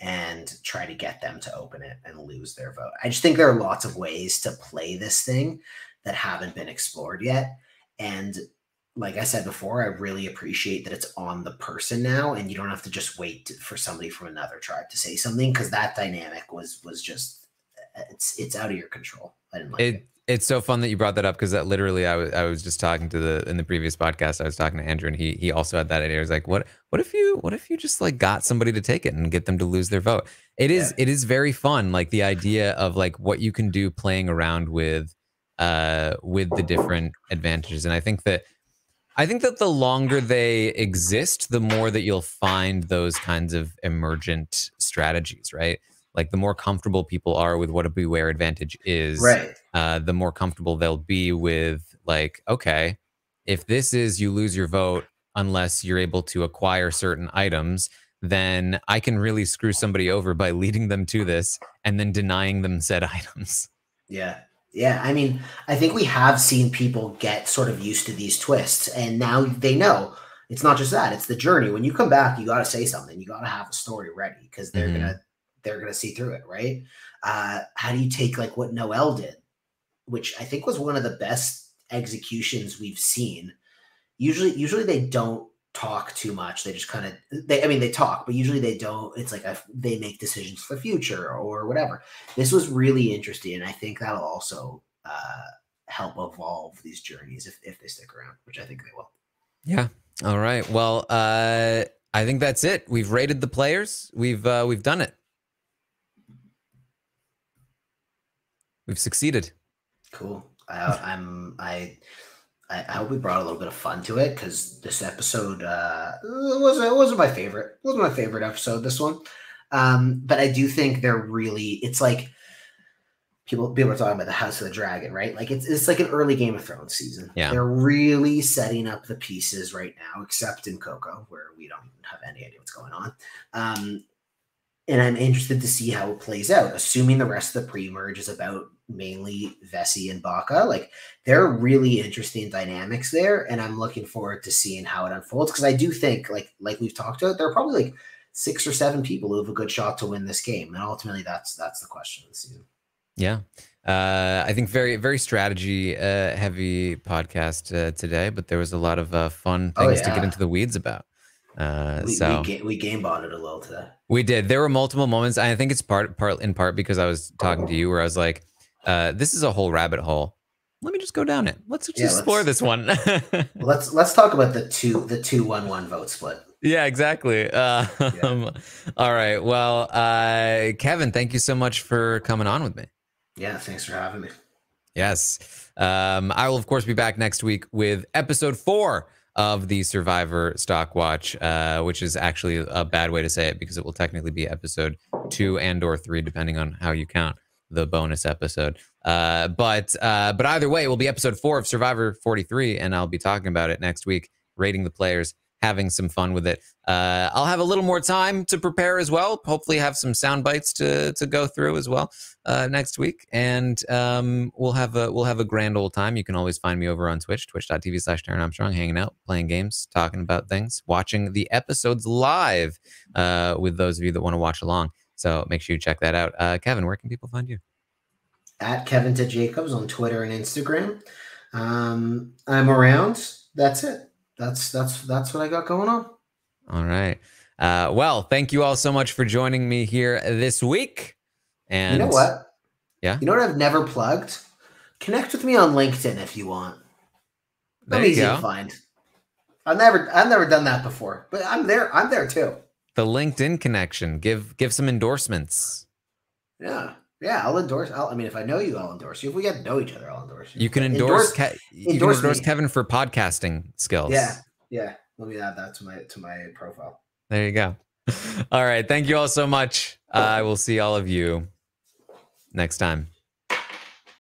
and try to get them to open it and lose their vote. I just think there are lots of ways to play this thing that haven't been explored yet. And like I said before, I really appreciate that it's on the person now and you don't have to just wait for somebody from another tribe to say something, because that dynamic was just, it's out of your control. I didn't like it. It's so fun that you brought that up because that literally I was just talking to in the previous podcast. I was talking to Andrew and he also had that idea. He was like, what if you just like got somebody to take it and get them to lose their vote? It is very fun. Like the idea of like what you can do playing around with the different advantages. And I think that the longer they exist, the more that you'll find those kinds of emergent strategies, right? Like the more comfortable people are with what a beware advantage is, right? The more comfortable they'll be with like, okay, if this is you lose your vote unless you're able to acquire certain items, then I can really screw somebody over by leading them to this and then denying them said items. Yeah. Yeah. I mean, I think we have seen people get sort of used to these twists, and now they know it's not just that, it's the journey. When you come back, you got to say something. You got to have a story ready because they're going to see through it. Right. How do you take like what Noel did, which I think was one of the best executions we've seen? Usually they don't talk too much. They just kind of they talk, but usually they don't. It's like they make decisions for the future or whatever. This was really interesting, and I think that'll also help evolve these journeys if they stick around, which I think they will. Yeah. All right. Well, I think that's it. We've rated the players. We've done it. We've succeeded. Cool. I hope we brought a little bit of fun to it, because this episode wasn't my favorite. It wasn't my favorite episode, this one. But I do think it's like people are talking about the House of the Dragon, right? Like it's like an early Game of Thrones season. Yeah. They're really setting up the pieces right now, except in Coco, where we don't have any idea what's going on. And I'm interested to see how it plays out, assuming the rest of the pre-merge is about mainly Vessi and Baka. Like, there are really interesting dynamics there, and I'm looking forward to seeing how it unfolds, because I do think, like we've talked about, there are probably like 6 or 7 people who have a good shot to win this game, and ultimately that's the question of the season. Yeah. I think very, very strategy heavy podcast today, but there was a lot of fun things to get into the weeds about. We game bonded a little today. We did. There were multiple moments. I think it's in part because I was talking to you, where I was like, this is a whole rabbit hole. Let me just go down it. Let's explore this one. let's talk about the 2-1-1 vote split. Yeah, exactly. All right. Well, Kevin, thank you so much for coming on with me. Yeah, thanks for having me. Yes. I will, of course, be back next week with episode 4 of the Survivor Stockwatch, which is actually a bad way to say it, because it will technically be episode 2 and or 3, depending on how you count the bonus episode. But either way, it will be episode 4 of Survivor 43, and I'll be talking about it next week, rating the players, having some fun with it. I'll have a little more time to prepare as well. Hopefully have some sound bites to go through as well next week. And we'll have a grand old time. You can always find me over on Twitch, twitch.tv/Taran Armstrong, hanging out, playing games, talking about things, watching the episodes live with those of you that want to watch along. So make sure you check that out. Kevin, where can people find you? At Kevin to Jacobs on Twitter and Instagram. I'm around. That's it. That's what I got going on. All right. Well, thank you all so much for joining me here this week. And you know what? Yeah. You know what I've never plugged? Connect with me on LinkedIn if you want. I'm easy to find. I've never done that before, but I'm there. I'm there too. The LinkedIn connection. Give some endorsements. Yeah. Yeah, I'll endorse. I mean, if I know you, I'll endorse you. If we get to know each other, I'll endorse you. You can endorse Kevin for podcasting skills. Yeah. Let me add that to my profile. There you go. All right. Thank you all so much. I will see all of you next time.